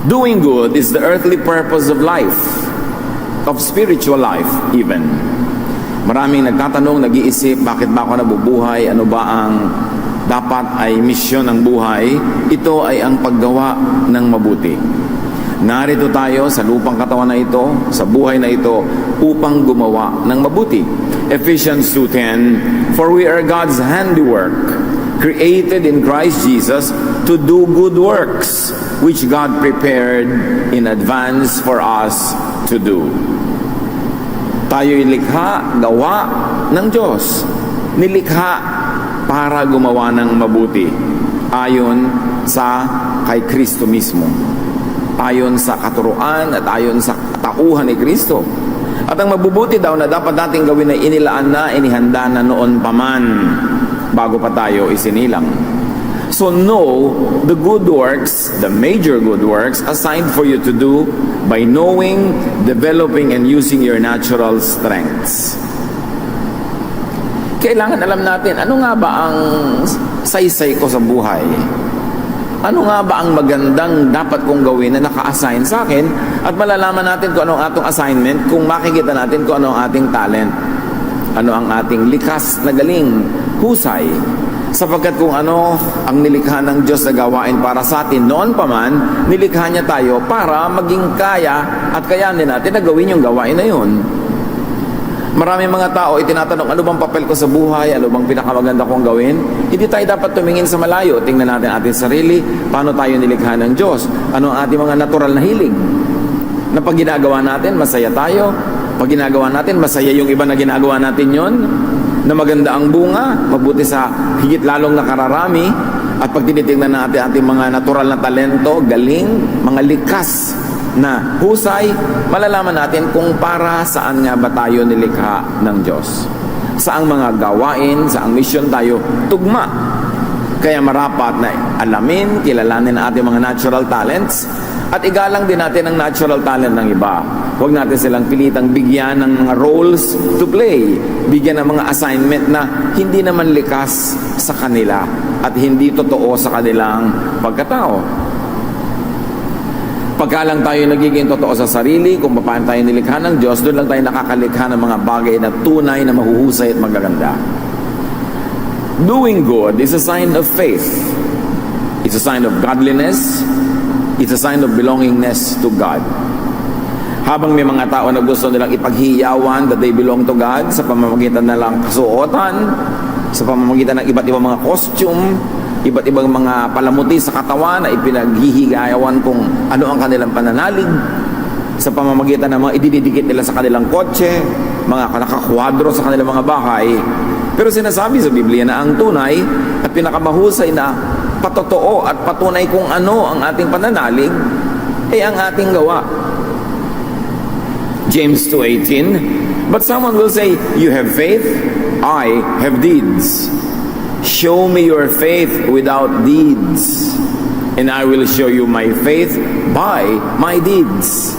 Doing good is the earthly purpose of life, of spiritual life even. Maraming nagtatanong, nag-iisip, bakit ba ako nabubuhay? Ano ba ang dapat ay misyon ng buhay? Ito ay ang paggawa ng mabuti. Narito tayo sa lupang katawan na ito, sa buhay na ito, upang gumawa ng mabuti. Ephesians 2:10, for we are God's handiwork, created in Christ Jesus to do good works, which God prepared in advance for us to do. Tayo'y likha, gawa ng Diyos. Nilikha para gumawa ng mabuti ayon sa kay Kristo mismo, ayon sa katuruan at ayon sa tauhan ni Kristo. At ang mabubuti daw na dapat nating gawin ay inilaan na, inihanda na noon pa man bago pa tayo isinilang. So know the good works, the major good works assigned for you to do by knowing, developing, and using your natural strengths. Kailangan alam natin, ano nga ba ang saysay ko sa buhay? Ano nga ba ang magandang dapat kong gawin na naka-assign sa akin? At malalaman natin kung ano ang atong assignment, kung makikita natin kung ano ang ating talent. Ano ang ating likas na galing, husay. Sapagkat kung ano ang nilikha ng Diyos na gawain para sa atin, noon pa man, nilikha niya tayo para maging kaya at kayanin natin na gawin yung gawain na yun. Maraming mga tao itinatanong, ano bang papel ko sa buhay? Ano bang pinakamaganda kong gawin? Hindi tayo dapat tumingin sa malayo. Tingnan natin ating sarili, paano tayo nilikha ng Diyos? Ano ang ating mga natural na hilig? Na pag ginagawa natin, masaya tayo. Pag ginagawa natin, masaya yung iba na ginagawa natin yon. Na maganda ang bunga, mabuti sa higit lalong nakararami. At pag tinitingnan natin ating mga natural na talento, galing, mga likas na husay, malalaman natin kung para saan nga ba tayo nilikha ng Diyos. Saang mga gawain, saang mission tayo tugma. Kaya marapat na alamin, kilalanin ang ating mga natural talents at igalang din natin ang natural talent ng iba. Huwag natin silang pilitang bigyan ng mga roles to play, bigyan ng mga assignment na hindi naman likas sa kanila at hindi totoo sa kanilang pagkatao. Pagka lang tayo nagiging totoo sa sarili, kung paano tayo nilikha ng Diyos, doon lang tayo nakakalikha ng mga bagay na tunay na mahuhusay at magaganda. Doing good is a sign of faith. It's a sign of godliness. It's a sign of belongingness to God. Habang may mga tao na gusto nilang ipaghiyawan that they belong to God sa pamamagitan na lang kasuotan, sa pamamagitan ng iba't ibang mga costume, iba't ibang mga palamuti sa katawan na ipinaghihigayawan kung ano ang kanilang pananalig, sa pamamagitan ng mga idididikit nila sa kanilang kotse, mga nakakwadro sa kanilang mga bahay. Pero sinasabi sa Biblia na ang tunay at pinakamahusay na patotoo at patunay kung ano ang ating pananalig ay ang ating gawa. James 2:18, but someone will say, you have faith, I have deeds. Show me your faith without deeds, and I will show you my faith by my deeds.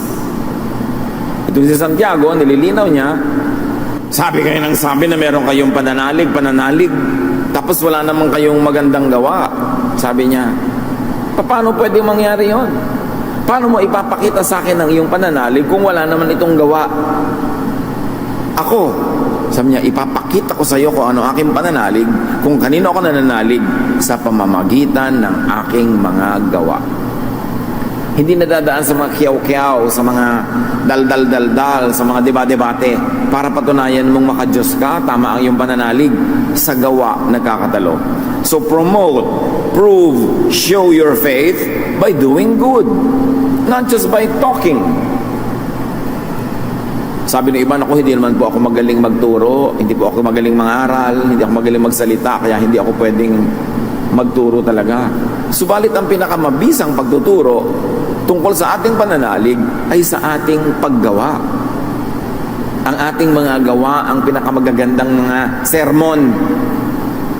Ito si Santiago, nililinaw niya, sabi kayo ng sabi na meron kayong pananalig, tapos wala namang kayong magandang gawa. Sabi niya, paano pwede mangyari yon? Paano mo ipapakita sa akin ang iyong pananalig kung wala naman itong gawa? Ako, sabi niya, ipapakita ko sa iyo kung ano aking pananalig, kung kanino ako nananalig sa pamamagitan ng aking mga gawa. Hindi nadadaan sa mga kiyaw-kiyaw, sa mga dal-dal-dal-dal, sa mga debate-debate, para patunayan mong makadiyos ka, tama ang iyong pananalig, sa gawa nagkakatalo. So promote, prove, show your faith by doing good, not just by talking. Sabi ng iba, ako hindi naman po ako magaling magturo, hindi po ako magaling mangaral, hindi ako magaling magsalita, kaya hindi ako pwedeng magturo talaga. Subalit ang pinakamabisang pagtuturo tungkol sa ating pananalig ay sa ating paggawa. Ang ating mga gawa ang pinakamagagandang mga sermon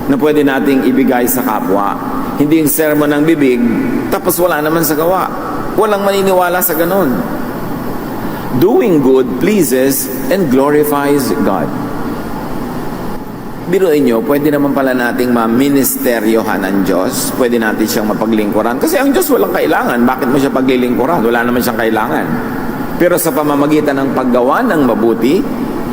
na pwede nating ibigay sa kapwa. Hindi yung sermon ng bibig, tapos wala naman sa gawa. Walang maniniwala sa ganun. Doing good pleases and glorifies God. Biruin nyo, pwede naman pala nating ma-ministeryohan ang Diyos. Pwede natin siyang mapaglingkuran. Kasi ang Diyos walang kailangan. Bakit mo siya paglilingkuran? Wala naman siyang kailangan. Pero sa pamamagitan ng paggawa ng mabuti,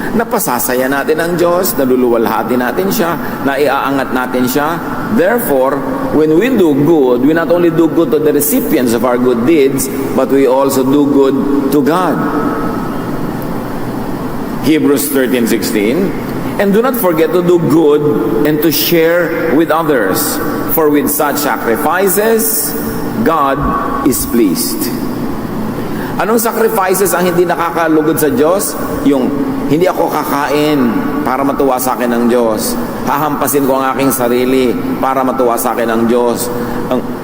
napasasaya natin ang Diyos, naluluwalhati natin siya, naiaangat natin siya. Therefore, when we do good, we not only do good to the recipients of our good deeds, but we also do good to God. Hebrews 13:16, and do not forget to do good and to share with others, for with such sacrifices, God is pleased. Anong sacrifices ang hindi nakakalugod sa Diyos? Yung hindi ako kakain para matuwa sa akin ng Diyos. Hahampasin ko ang aking sarili para matuwa sa akin ng Diyos.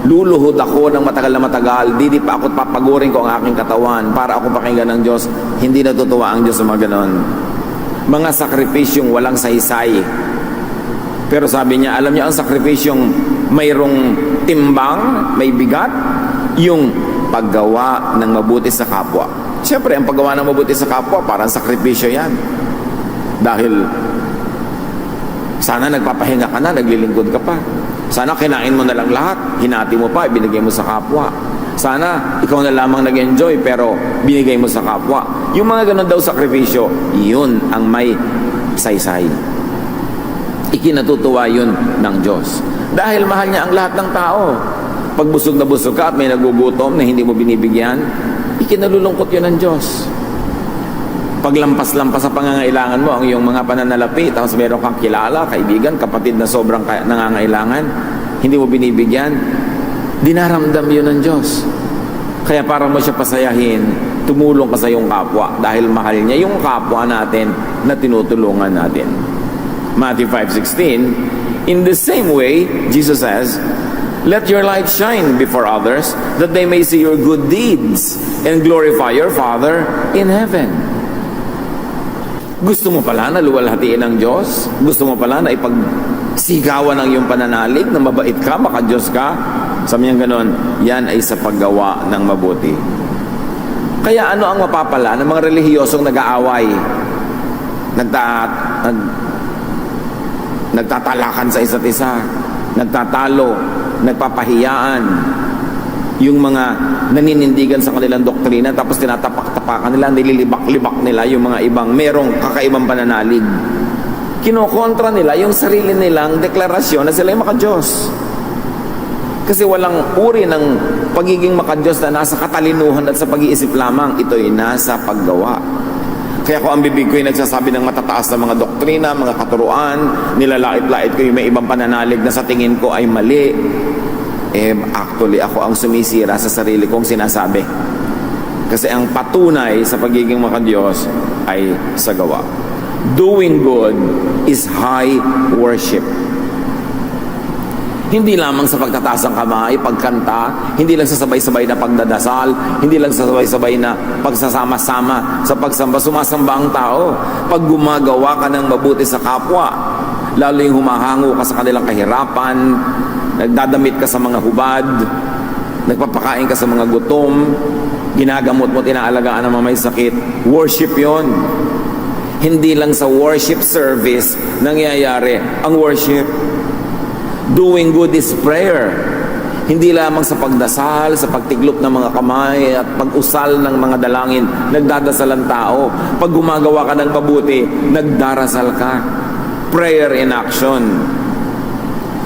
Luluhod ako ng matagal na matagal. Di pa ako papagurin ko ang aking katawan para ako pakinggan ng Diyos. Hindi natutuwa ang Diyos sa mga ganon. Mga sakripisyong walang saysay. Pero sabi niya, alam niya ang sakripisyong mayroong timbang, may bigat, yung paggawa ng mabuti sa kapwa. Siyempre, ang paggawa ng mabuti sa kapwa, parang sakripisyo yan. Dahil, sana nagpapahinga ka na, naglilingkod ka pa. Sana kinain mo na lang lahat, hinati mo pa, binigay mo sa kapwa. Sana ikaw na lamang nag-enjoy pero binigay mo sa kapwa. Yung mga ganun daw sakripisyo, yun ang may saysay. Ikinatutuwa yun ng Diyos. Dahil mahal niya ang lahat ng tao. Pag busog na busog ka at may nagugutom na hindi mo binibigyan, ikinalulungkot yun ng Diyos. Paglampas-lampas sa pangangailangan mo ang iyong mga pananalapi, tapos meron kang kilala, kaibigan, kapatid na sobrang nangangailangan, hindi mo binibigyan, dinaramdam yun ng Diyos. Kaya para mo siya pasayahin, tumulong ka sa iyong kapwa dahil mahal niya yung kapwa natin na tinutulungan natin. Matthew 5:16, in the same way, Jesus says, let your light shine before others that they may see your good deeds and glorify your Father in heaven. Gusto mo pala na luwalhatiin ng Diyos? Gusto mo pala na ipagsigawan ng iyong pananalig na mabait ka, maka-Diyos ka? Sabi niya ganon, yan ay sa paggawa ng mabuti. Kaya ano ang mapapala ng mga relihiyosong nag-aaway? Nagtatalakan sa isa't isa, nagtatalo, nagpapahiyaan, yung mga naninindigan sa kanilang doktrina tapos tinatapak-tapakan nila, nililibak-libak nila yung mga ibang merong kakaibang pananalig. Kinokontra nila yung sarili nilang deklarasyon na sila yung maka-Diyos. Kasi walang uri ng pagiging maka-Diyos na nasa katalinuhan at sa pag-iisip lamang. Ito'y nasa paggawa. Kaya ko ang bibig ko yung nagsasabi ng matataas na mga doktrina, mga katuruan, nilalait-lait ko yung may ibang pananalig na sa tingin ko ay mali. Actually, ako ang sumisira sa sarili kong sinasabi. Kasi ang patunay sa pagiging maka-Diyos ay sa gawa. Doing good is high worship. Hindi lamang sa pagtataas ng kamay, pagkanta, hindi lang sa sabay-sabay na pagdadasal, hindi lang sa sabay-sabay na pagsasama-sama sa pagsamba, sumasamba ang tao. Pag gumagawa ka ng mabuti sa kapwa, lalo yung humahango ka sa kanilang kahirapan, nagdadamit ka sa mga hubad, nagpapakain ka sa mga gutom, ginagamot mo, inaalagaan ng mga may sakit, worship yon. Hindi lang sa worship service nangyayari ang worship. Doing good is prayer. Hindi lamang sa pagdasal, sa pagtiklop ng mga kamay at pag-usal ng mga dalangin, nagdadasal ang tao. Pag gumagawa ka ng mabuti, nagdarasal ka. Prayer in action.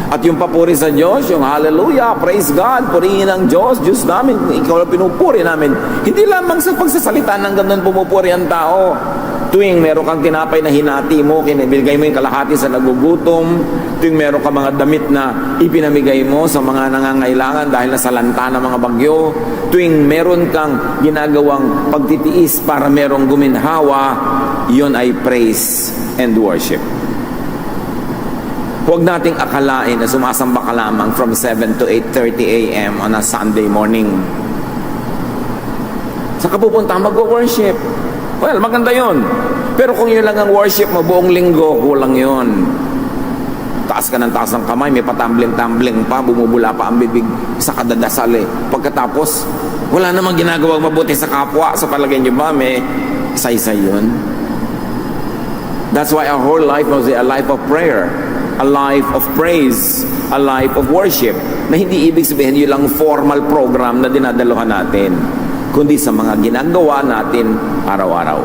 At yung papuri sa Diyos, yung hallelujah, praise God, purihin ang Diyos, Diyos namin, ikaw ang pinupuri namin. Hindi lamang sa pagsasalita ng ganun pumupuri ang tao. Tuwing meron kang tinapay na hinati mo, kinibigay mo yung kalahati sa nagugutom, tuwing meron ka mga damit na ipinamigay mo sa mga nangangailangan dahil nasalanta ng mga bagyo, tuwing meron kang ginagawang pagtitiis para merong guminhawa, yun ay praise and worship. Huwag nating akalain na sumasamba ka lamang from 7 to 8:30 a.m. on a Sunday morning. Saan ka pupunta? Mag-worship. Well, maganda yun. Pero kung yun lang ang worship mo, buong linggo, kulang yun. Taas ka ng taas ng kamay, may patambling-tambling pa, bumubula pa ang bibig sa kadadasal eh. Pagkatapos, wala namang ginagawang mabuti sa kapwa. Sa palagay niyo ba, may saysay yun? That's why our whole life was a life of prayer, a life of praise, a life of worship, na hindi ibig sabihin yun lang formal program na dinadaluhan natin, kundi sa mga ginagawa natin araw-araw.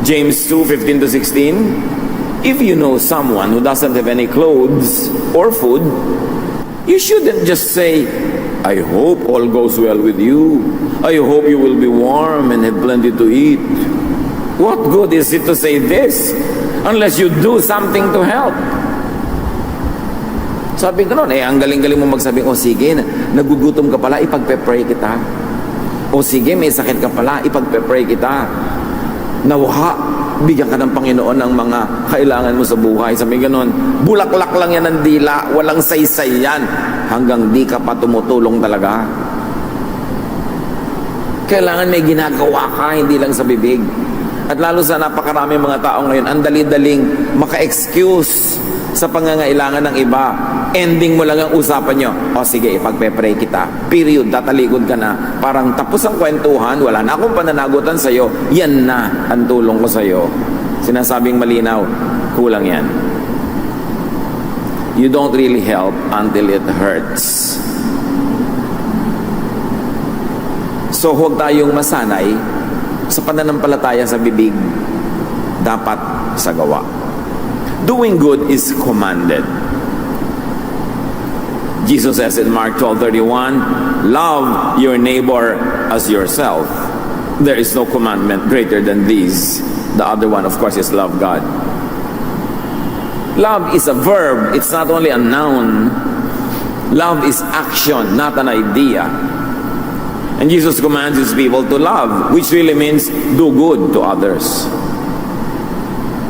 James 2:15-16, if you know someone who doesn't have any clothes or food, you shouldn't just say, I hope all goes well with you. I hope you will be warm and have plenty to eat. What good is it to say this unless you do something to help? Sabi ko noon, ang galing-galing mo magsabing, o sige, nagugutom ka pala, ipagpe-pray kita. O sige, may sakit ka pala, ipagpe-pray kita. Nawa, bigyan ka ng Panginoon ng mga kailangan mo sa buhay. Sabi ganon, bulaklak lang yan ng dila, walang saysay yan, hanggang di ka pa tumutulong talaga. Kailangan may ginagawa ka, hindi lang sa bibig. At lalo sa napakarami mga tao ngayon, ang dali-daling maka-excuse sa pangangailangan ng iba. Ending mo lang ang usapan nyo, o sige, ipagpe-pray kita. Period, tatalikod ka na. Parang tapos ang kwentuhan, wala na akong pananagutan sa'yo, yan na ang tulong ko sa'yo. Sinasabing malinaw, kulang yan. You don't really help until it hurts. So huwag tayong masanay sa pananampalataya sa bibig, dapat sa gawa. Doing good is commanded. Jesus says in Mark 12:31, love your neighbor as yourself. There is no commandment greater than these. The other one, of course, is love God. Love is a verb. It's not only a noun. Love is action, not an idea. And Jesus commands his people to love, which really means do good to others.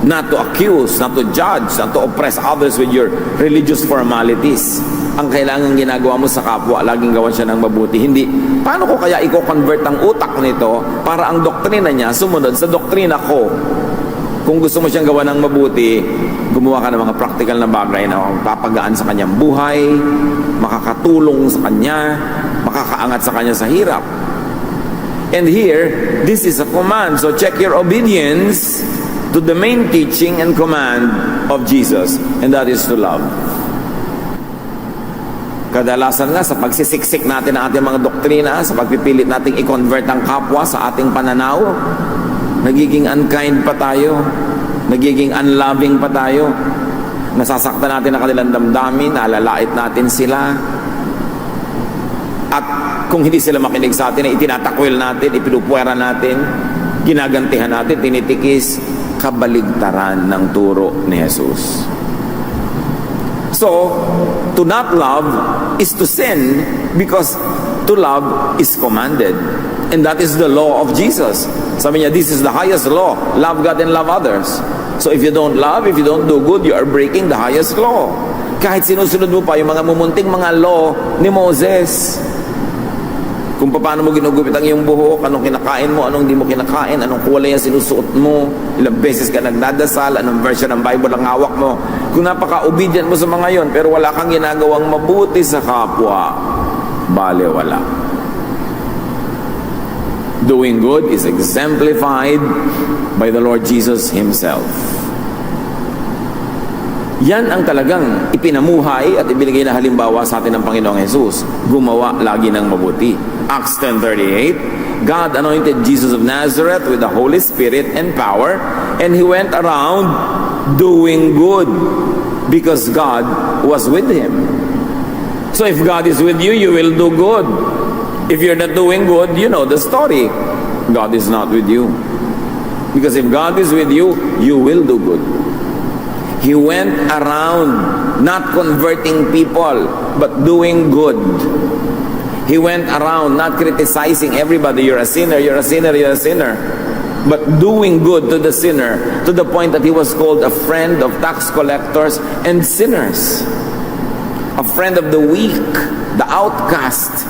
Not to accuse, not to judge, not to oppress others with your religious formalities. Ang kailangan ginagawa mo sa kapwa, laging gawan siya ng mabuti. Hindi, paano ko kaya i-convert ang utak nito para ang doktrina niya sumunod sa doktrina ko? Kung gusto mo siyang gawa ng mabuti, gumawa ka ng mga practical na bagay na papagaan sa kanyang buhay, makakatulong sa kanya, makakaangat sa kanya sa hirap. And here, this is a command. So check your obedience to the main teaching and command of Jesus, and that is to love. Kadalasan nga sa pagsisiksik natin ng ating mga doktrina, sa pagpipilit nating i-convert ang kapwa sa ating pananaw, nagiging unkind pa tayo, nagiging unloving pa tayo, nasasaktan natin ang kanilang damdamin, nalalait natin sila, at kung hindi sila makinig sa atin, itinatakwil natin, ipinupwera natin, ginagantihan natin, tinitikis, kabaligtaran ng turo ni Jesus. So, to not love is to sin, because to love is commanded. And that is the law of Jesus. Sabi niya, this is the highest law. Love God and love others. So if you don't love, if you don't do good, you are breaking the highest law. Kahit sinusunod mo pa yung mga mumunting mga law ni Moses. Kung paano mo ginugupit ang iyong buhok, anong kinakain mo, anong di mo kinakain, anong kulay ang sinusuot mo, ilang beses ka nagdadasal, anong version ng Bible ang hawak mo. Kung napaka-obedient mo sa mga yon, pero wala kang ginagawang mabuti sa kapwa, bale wala. Doing good is exemplified by the Lord Jesus Himself. Yan ang talagang ipinamuhay at ibinigay na halimbawa sa atin ng Panginoong Jesus. Gumawa lagi ng mabuti. Acts 10:38, God anointed Jesus of Nazareth with the Holy Spirit and power, and He went around doing good because God was with Him. So if God is with you, you will do good. If you're not doing good, you know the story. God is not with you. Because if God is with you, you will do good. He went around not converting people, but doing good. He went around not criticizing everybody. You're a sinner, you're a sinner, you're a sinner. But doing good to the sinner, to the point that he was called a friend of tax collectors and sinners. A friend of the weak, the outcast.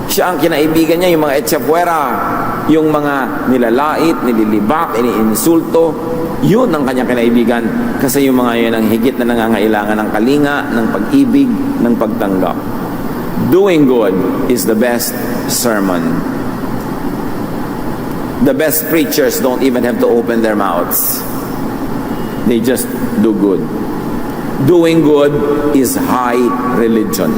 Siya ang kinaibigan niya, yung mga etchapuera, yung mga nilalait, nililibak, iniinsulto. Yun ang kanyang kinaibigan. Kasi yung mga yun ang higit na nangangailangan ng kalinga, ng pag-ibig, ng pagtanggap. Doing good is the best sermon. The best preachers don't even have to open their mouths. They just do good. Doing good is high religion.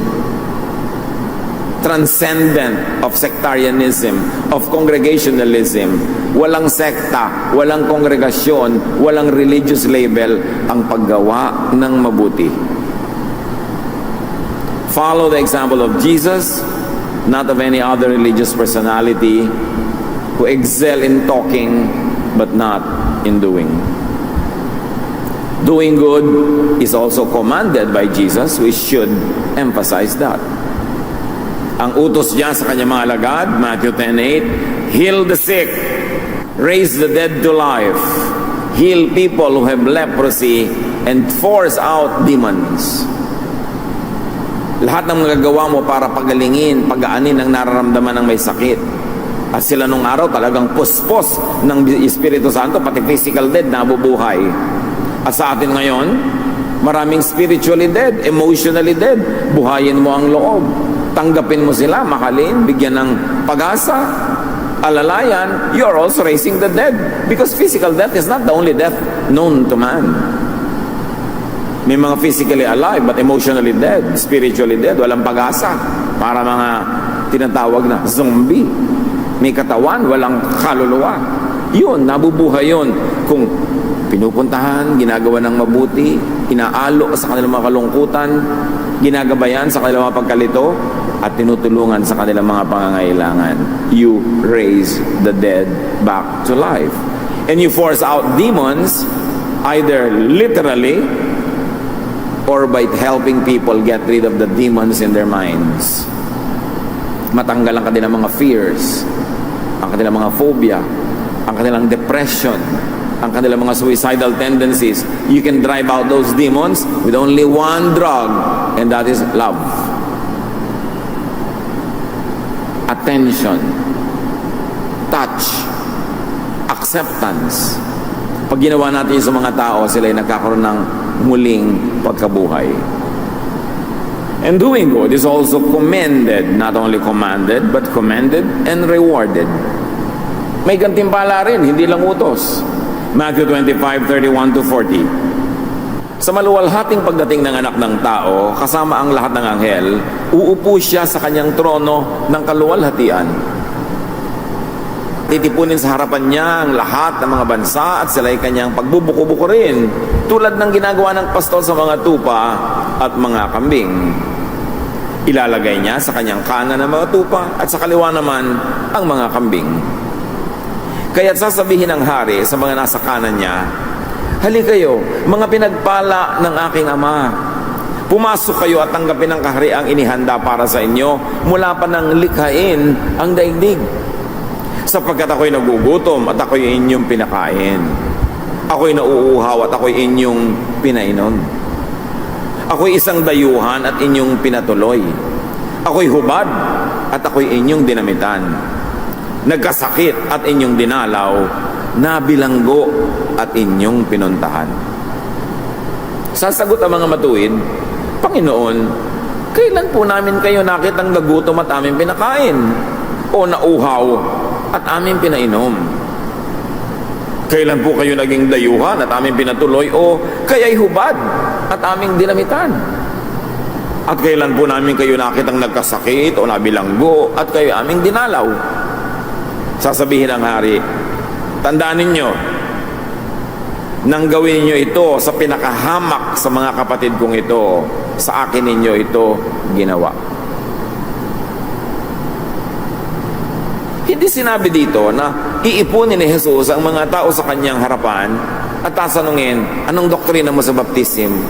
Transcendent of sectarianism, of congregationalism. Walang sekta, walang kongregasyon, walang religious label ang paggawa ng mabuti. Follow the example of Jesus, not of any other religious personality who excel in talking but not in doing. Doing good is also commanded by Jesus. We should emphasize that. Ang utos niya sa kanyang mga alagad, Matthew 10:8, heal the sick, raise the dead to life, heal people who have leprosy, and force out demons. Lahat ng magagawa mo para pagalingin, pagaanin ang nararamdaman ng may sakit. At sila nung araw talagang puspos ng Espiritu Santo, pati physical dead nabubuhay. At sa atin ngayon, maraming spiritually dead, emotionally dead. Buhayin mo ang loob. Tanggapin mo sila, mahalin, bigyan ng pag-asa, alalayan. You're also raising the dead. Because physical death is not the only death known to man. May mga physically alive but emotionally dead, spiritually dead, walang pag-asa. Para mga tinatawag na zombie. May katawan, walang kaluluwa. Yun, nabubuhay yun. Kung pinupuntahan, ginagawa ng mabuti, inaalo sa kanilang mga kalungkutan, ginagabayan sa kanilang mga pagkalito, at tinutulungan sa kanilang mga pangangailangan. You raise the dead back to life. And you force out demons, either literally, or by helping people get rid of the demons in their minds. Matanggal ang kanilang mga fears, ang kanilang mga phobia, ang kanilang depression, ang kanilang mga suicidal tendencies. You can drive out those demons with only one drug, and that is love. Attention, touch, acceptance. Pag ginawa natin yung sa mga tao, sila ay nagkakaroon ng muling pagkabuhay. And doing good is also commended, not only commanded, but commended and rewarded. May gantimpala rin, hindi lang utos. Matthew 25:31-40. Sa maluwalhating pagdating ng anak ng tao, kasama ang lahat ng anghel, uupo siya sa kanyang trono ng kaluwalhatian. Titipunin sa harapan niya ang lahat ng mga bansa at sila'y kanyang pagbubuko-buko rin, tulad ng ginagawa ng pastol sa mga tupa at mga kambing. Ilalagay niya sa kanyang kanan ang mga tupa at sa kaliwa naman ang mga kambing. Kaya't sasabihin ng hari sa mga nasa kanan niya, halika kayo, mga pinagpala ng aking ama. Pumasok kayo at tanggapin ang kahariang inihanda para sa inyo mula pa nang likhain ang daigdig. Sapagkat ako'y nagugutom at ako'y inyong pinakain. Ako'y nauuhaw at ako'y inyong pinainom. Ako'y isang dayuhan at inyong pinatuloy. Ako'y hubad at ako'y inyong dinamitan. Nagkasakit at inyong dinalaw. Nabilanggo at inyong pinuntahan. Sasagot ang mga matuwid, Panginoon, kailan po namin kayo nakitang nagutom at aming pinakain? O nauhaw at aming pinainom? Kailan po kayo naging dayuhan at aming pinatuloy? O kaya'y hubad at aming dinamitan? At kailan po namin kayo nakitang nagkasakit o nabilanggo at kayo aming dinalaw? Sasabihin ng hari, tandaan ninyo, nang gawin ninyo ito sa pinakahamak sa mga kapatid kong ito, sa akin ninyo ito ginawa. Hindi sinabi dito na iipunin ni Jesus ang mga tao sa kanyang harapan at tatanungin, anong doktrina mo sa baptism?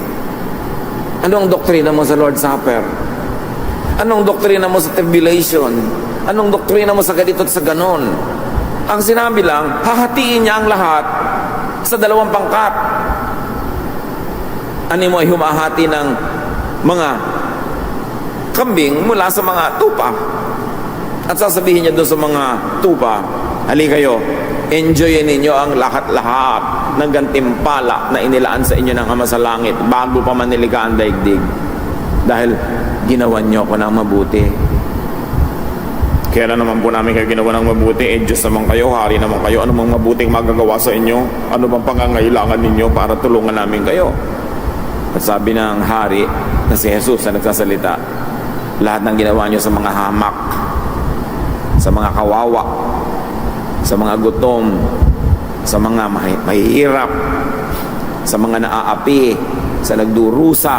Anong doktrina mo sa Lord's Supper? Anong doktrina mo sa tribulation? Anong doktrina mo sa ganito at sa ganon? Ang sinabi lang, hahatiin niya ang lahat sa dalawang pangkat. Ano mo ay humahati ng mga kambing mula sa mga tupa. At sasabihin niya doon sa mga tupa, halika kayo, enjoyin ninyo ang lahat-lahat ng gantimpala na inilaan sa inyo ng Ama sa Langit bago pa manilika ang daigdig. Dahil ginawan niyo ako ng mabuti. Kaya naman po namin kayo ginawa ng mabuti, Diyos naman kayo, hari naman kayo, ano mang mabuting magagawa sa inyo, ano bang pangangailangan ninyo para tulungan namin kayo. At sabi ng hari na si Jesus na nagsasalita, lahat ng ginawa nyo sa mga hamak, sa mga kawawa, sa mga gutom, sa mga mahihirap, sa mga naaapi, sa nagdurusa,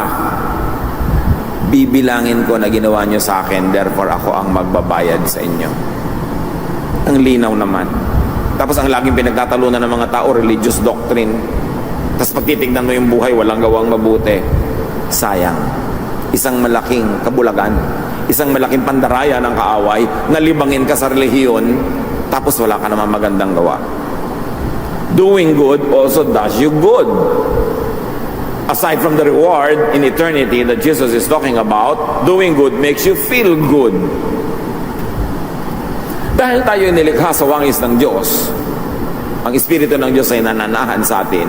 bibilangin ko na ginawa nyo sa akin, therefore ako ang magbabayad sa inyo. Ang linaw naman. Tapos ang laging pinagtatalunan ng mga tao, religious doctrine. Tapos pag titignan mo yung buhay, walang gawang mabuti. Sayang. Isang malaking kabulagan, isang malaking pandaraya ng kaaway, nalibangin ka sa relihiyon, tapos wala ka naman magandang gawa. Doing good also does you good. Aside from the reward in eternity that Jesus is talking about, doing good makes you feel good. Dahil tayo nilikha sa wangis ng Diyos, ang Espiritu ng Diyos ay nananahan sa atin.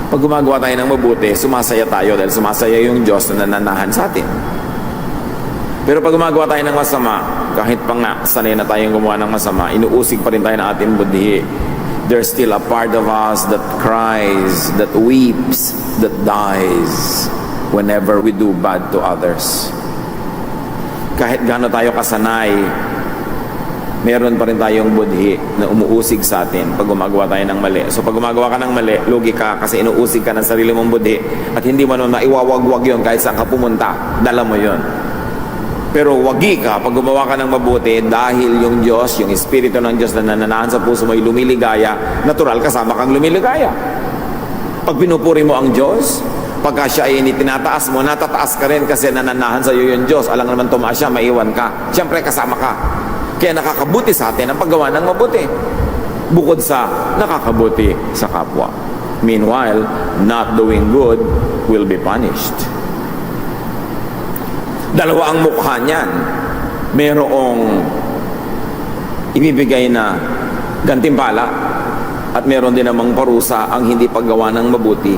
Pag gumagawa tayo ng mabuti, sumasaya tayo dahil sumasaya yung Diyos na nananahan sa atin. Pero pag gumagawa tayo ng masama, kahit pa nga sanay na tayong gumawa ng masama, inuusig pa rin tayo ng ating budhi. There's still a part of us that cries, that weeps, that dies whenever we do bad to others. Kahit gaano tayo kasanay, meron pa rin tayong budhi na umuusig sa atin pag gumagawa tayo ng mali. So pag gumagawa ka ng mali, lugi ka kasi inuusig ka ng sarili mong budhi at hindi mo naman maiwawagwag yun kahit saan ka pumunta. Dala mo yun. Pero wagi ka pag gumawa ka ng mabuti dahil yung Diyos, yung Espiritu ng Diyos na nananahan sa puso mo ay lumiligaya, natural kasama kang lumiligaya. Pag pinupuri mo ang Diyos, pagka siya ay tinataas mo, natataas ka rin kasi nananahan sa iyo yung Diyos. Alang naman tumaas siya, maiwan ka. Siyempre kasama ka. Kaya nakakabuti sa atin ang paggawa ng mabuti. Bukod sa nakakabuti sa kapwa. Meanwhile, not doing good will be punished. Dalawa ang mukha niyan. Merong ibibigay na gantimpala at meron din namang parusa ang hindi paggawa ng mabuti.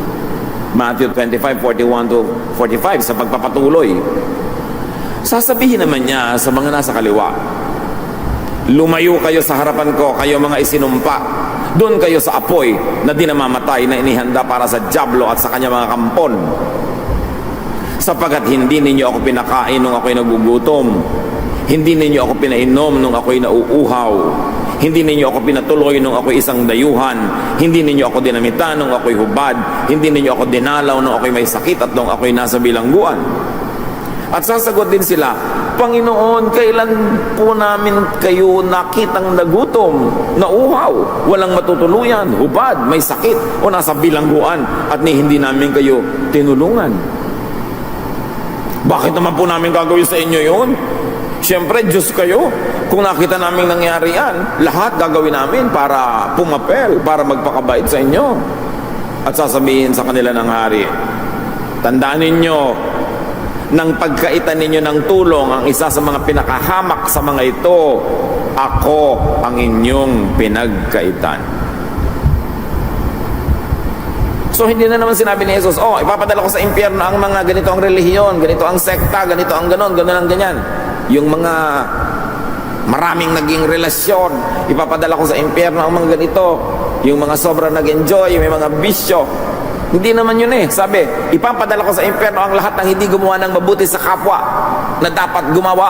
Matthew 25:41 to 45 sa pagpapatuloy. Sasabihin naman niya sa mga nasa kaliwa, lumayo kayo sa harapan ko, kayo mga isinumpa. Doon kayo sa apoy na di namamatay na inihanda para sa dyablo at sa kanya mga kampon. Sapagat hindi ninyo ako pinakain nung ako'y nagugutom. Hindi ninyo ako pinainom nung ako'y nauuhaw. Hindi ninyo ako pinatuloy nung ako'y isang dayuhan. Hindi ninyo ako dinamitan nung ako'y hubad. Hindi ninyo ako dinalaw nung ako'y may sakit at nung ako'y nasa bilangguan. At sasagot din sila, Panginoon, kailan po namin kayo nakitang nagutom, nauuhaw, walang matutuluyan, hubad, may sakit, o nasa bilangguan at hindi namin kayo tinulungan? Bakit naman po namin gagawin sa inyo yun? Siyempre, Diyos kayo. Kung nakita namin nangyari yan, lahat gagawin namin para pumapel, para magpakabait sa inyo. At sasabihin sa kanila ng hari, tandaan ninyo, nang pagkaitan ninyo ng tulong, ang isa sa mga pinakahamak sa mga ito, ako ang inyong pinagkaitan. So hindi na naman sinabi ni Jesus, ipapadala ko sa impyerno ang mga ganito ang relihiyon, ganito ang sekta, ganito ang ganon, ganon ang ganyan. Yung mga maraming naging relasyon, ipapadala ko sa impyerno ang mga ganito. Yung mga sobrang nag-enjoy, may mga bisyo. Hindi naman yun Sabi, ipapadala ko sa impyerno ang lahat ng hindi gumawa ng mabuti sa kapwa na dapat gumawa.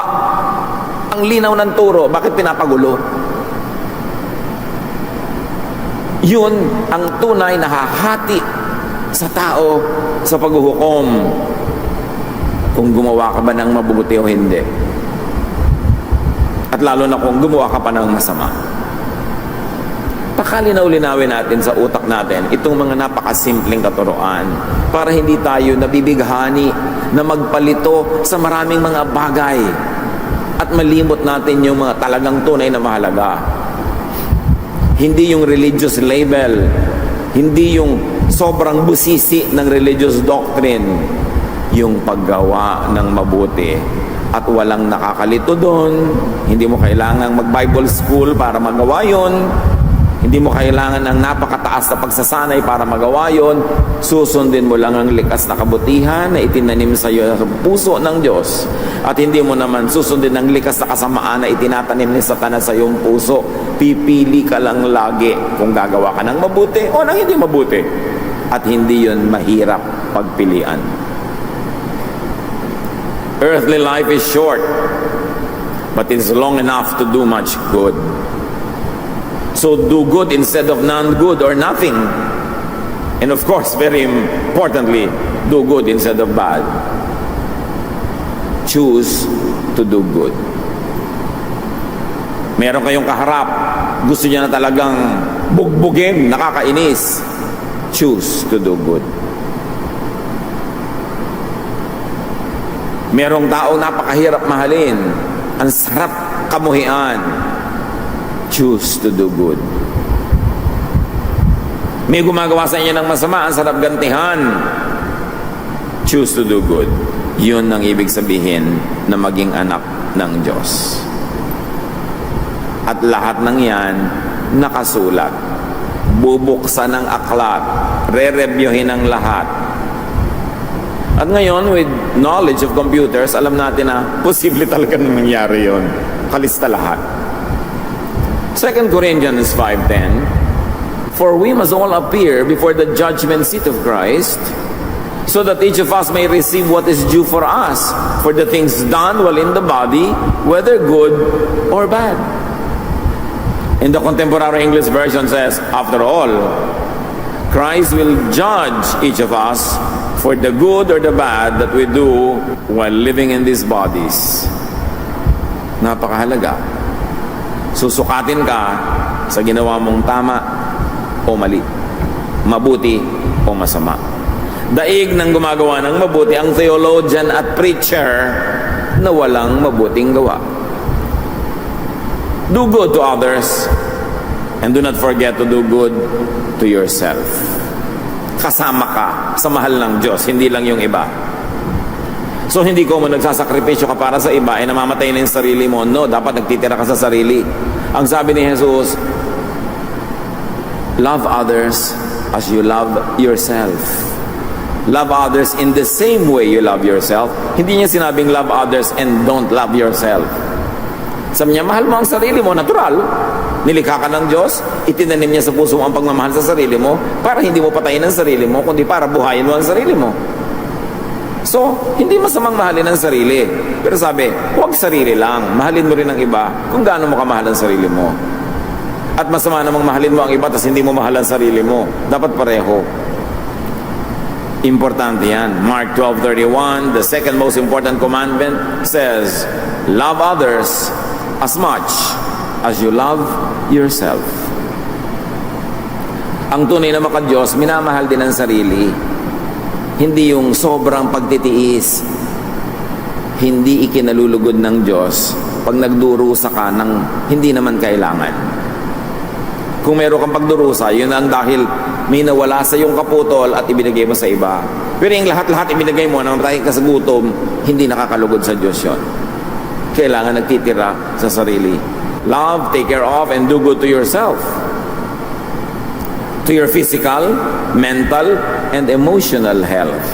Ang linaw ng turo, bakit pinapagulo? Yun ang tunay na hahati sa tao sa paghuhukom kung gumawa ka ba ng mabuti o hindi. At lalo na kung gumawa ka pa ng masama. Pakalinaw-linawin natin sa utak natin itong mga napakasimpleng katuroan para hindi tayo nabibighani na magpalito sa maraming mga bagay at malimot natin yung mga talagang tunay na mahalaga. Hindi yung religious label, hindi yung sobrang busisi ng religious doctrine, yung paggawa ng mabuti at walang nakakalito doon. Hindi mo kailangang mag-Bible school para magawa yun. Hindi mo kailangan ng napakataas na pagsasanay para magawa yon. Susundin mo lang ang likas na kabutihan na itinanim sa iyo sa puso ng Diyos. At hindi mo naman susundin ang likas na kasamaan na itinatanim ni Satanas sa iyong puso. Pipili ka lang lagi kung gagawa ka ng mabuti o ng hindi mabuti. At hindi yon mahirap pagpilian. Earthly life is short, but it's long enough to do much good. So do good instead of non-good or nothing. And of course, very importantly, do good instead of bad. Choose to do good. Meron kayong kaharap, gusto niya na talagang bugbugin, nakakainis. Choose to do good. Merong tao napakahirap mahalin, ang sarap kamuhian. Choose to do good. May gumagawa sa inyo ng masama, ang sarap gantihan. Choose to do good. Yun ang ibig sabihin na maging anak ng Diyos. At lahat ng yan nakasulat. Bubuksan ng aklat. Re-reviewin ang lahat. At ngayon, with knowledge of computers, alam natin na posible talaga na mangyari yun. Kalista lahat. 2 Corinthians 5:10, for we must all appear before the judgment seat of Christ, so that each of us may receive what is due for us, for the things done while in the body, whether good or bad. In the Contemporary English Version says, after all, Christ will judge each of us for the good or the bad that we do while living in these bodies. Napakahalaga. Susukatin ka sa ginawa mong tama o mali, mabuti o masama. Daig ng gumagawa ng mabuti ang theologian at preacher na walang mabuting gawa. Do good to others and do not forget to do good to yourself. Kasama ka sa mahal ng Diyos, hindi lang yung iba. So hindi ko mo nagsasakripisyo ka para sa iba ay namamatay na yung sarili mo. No, dapat nagtitira ka sa sarili. Ang sabi ni Jesus, love others as you love yourself. Love others in the same way you love yourself. Hindi niya sinabing love others and don't love yourself. Sabi niya, mahal mo ang sarili mo, natural. Nilikha ka ng Diyos, itinanim niya sa puso mo ang pagmamahal sa sarili mo para hindi mo patayin ang sarili mo, kundi para buhayin mo ang sarili mo. So, hindi masamang mahalin ang sarili. Pero sabi, huwag sarili lang. Mahalin mo rin ang iba kung gaano mo kamahal ang sarili mo. At masama namang mahalin mo ang iba tapos hindi mo mahal ang sarili mo. Dapat pareho. Importante yan. Mark 12:31, the second most important commandment says, love others as much as you love yourself. Ang tunay na maka-Diyos, minamahal din ang sarili. Hindi yung sobrang pagtitiis. Hindi ikinalulugod ng Diyos pag nagdurusa ka ng hindi naman kailangan. Kung meron kang pagdurusa, yun ang dahil may nawala sa iyong kaputol at ibinigay mo sa iba. Pero yung lahat-lahat ibinigay mo na mamatay ka sa gutom, hindi nakakalugod sa Diyos yun. Kailangan nagtitira sa sarili. Love, take care of, and do good to yourself. To your physical, mental, and emotional health.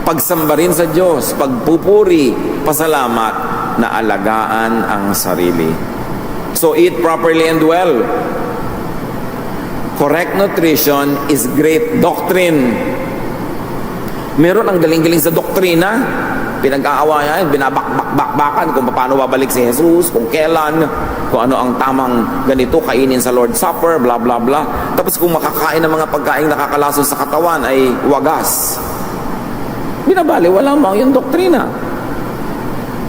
Pagsamba rin sa Diyos, pagpupuri, pasalamat, na alagaan ang sarili. So eat properly and well. Correct nutrition is great doctrine. Meron ang galing-galing sa doktrina. Pinag-aawayan, binabakbakan kung paano babalik si Jesus, kung kailan, kung ano ang tamang ganito, kainin sa Lord's Supper, bla bla bla. Tapos kung makakain ng mga pagkain nakakalason sa katawan ay wagas. Binabaliwala mo yung doktrina.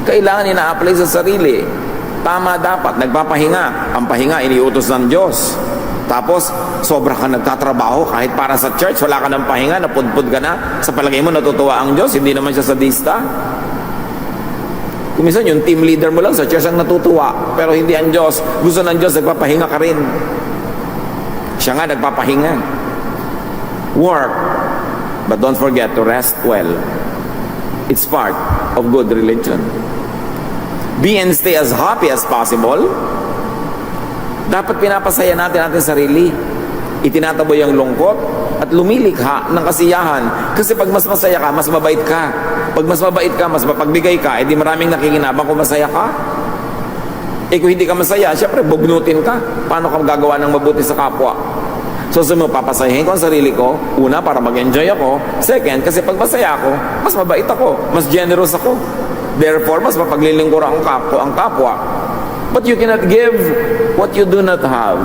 Kailangan ina-apply sa sarili. Tama dapat, nagpapahinga. Ang pahinga, iniutos ng Diyos. Tapos, sobra ka nagtatrabaho kahit para sa church, wala ka ng pahinga, napudpud ka na. Sa palagay mo, natutuwa ang Diyos, hindi naman siya sadista. Kung minsan, yung team leader mo lang sa church ang natutuwa, pero hindi ang Diyos. Gusto ng Diyos, nagpapahinga ka rin. Siya nga, nagpapahinga. Work, but don't forget to rest well. It's part of good religion. Be and stay as happy as possible. Dapat pinapasaya natin ating sarili. Itinataboy ang lungkot at lumilikha ng kasiyahan. Kasi pag mas masaya ka, mas mabait ka. Pag mas mabait ka, mas mapagbigay ka, edi maraming nakikinabang kung masaya ka. Kung hindi ka masaya, syempre bugnutin ka. Paano ka gagawa ng mabuti sa kapwa? So papasayahin ko ang sarili ko. Una, para mag-enjoy ako. Second, kasi pag masaya ako, mas mabait ako. Mas generous ako. Therefore, mas mapaglilingkod ang kapwa. But you cannot give what you do not have.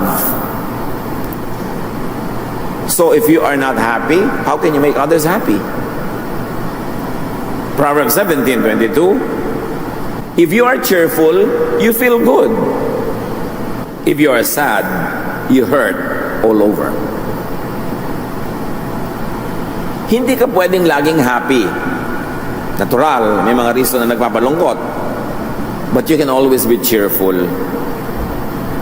So if you are not happy, how can you make others happy? Proverbs 17:22. If you are cheerful, you feel good. If you are sad, you hurt all over. Hindi ka pwedeng laging happy. Natural, may mga reason na nagpapalungkot. But you can always be cheerful.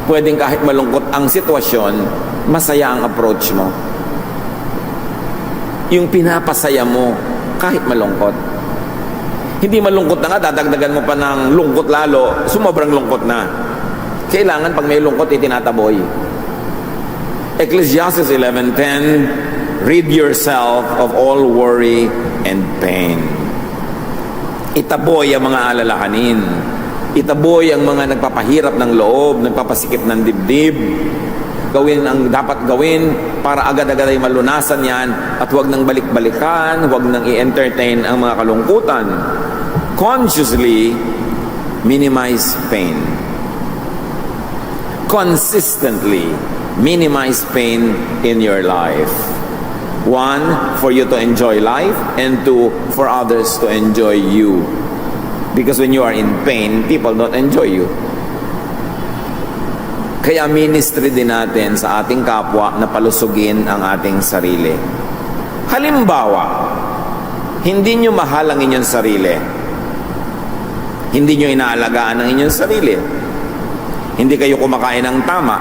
Pwedeng kahit malungkot ang sitwasyon, masaya ang approach mo. Yung pinapasaya mo kahit malungkot. Hindi malungkot na nga, dadagdagan mo pa ng lungkot lalo, sumobrang lungkot na. Kailangan pag may lungkot, itinataboy. Ecclesiastes 11:10, rid yourself of all worry and pain. Itaboy ang mga alalahanin. Itaboy ang mga nagpapahirap ng loob, nagpapasikip ng dibdib. Gawin ang dapat gawin para agad-agad ay malunasan yan at huwag nang balik-balikan, huwag nang i-entertain ang mga kalungkutan. Consciously minimize pain. Consistently minimize pain in your life. One, for you to enjoy life, and two, for others to enjoy you. Because when you are in pain, people don't enjoy you. Kaya ministry din natin sa ating kapwa na palusugin ang ating sarili. Halimbawa, hindi nyo mahal ang inyong sarili. Hindi nyo inaalagaan ang inyong sarili. Hindi kayo kumakain ng tama.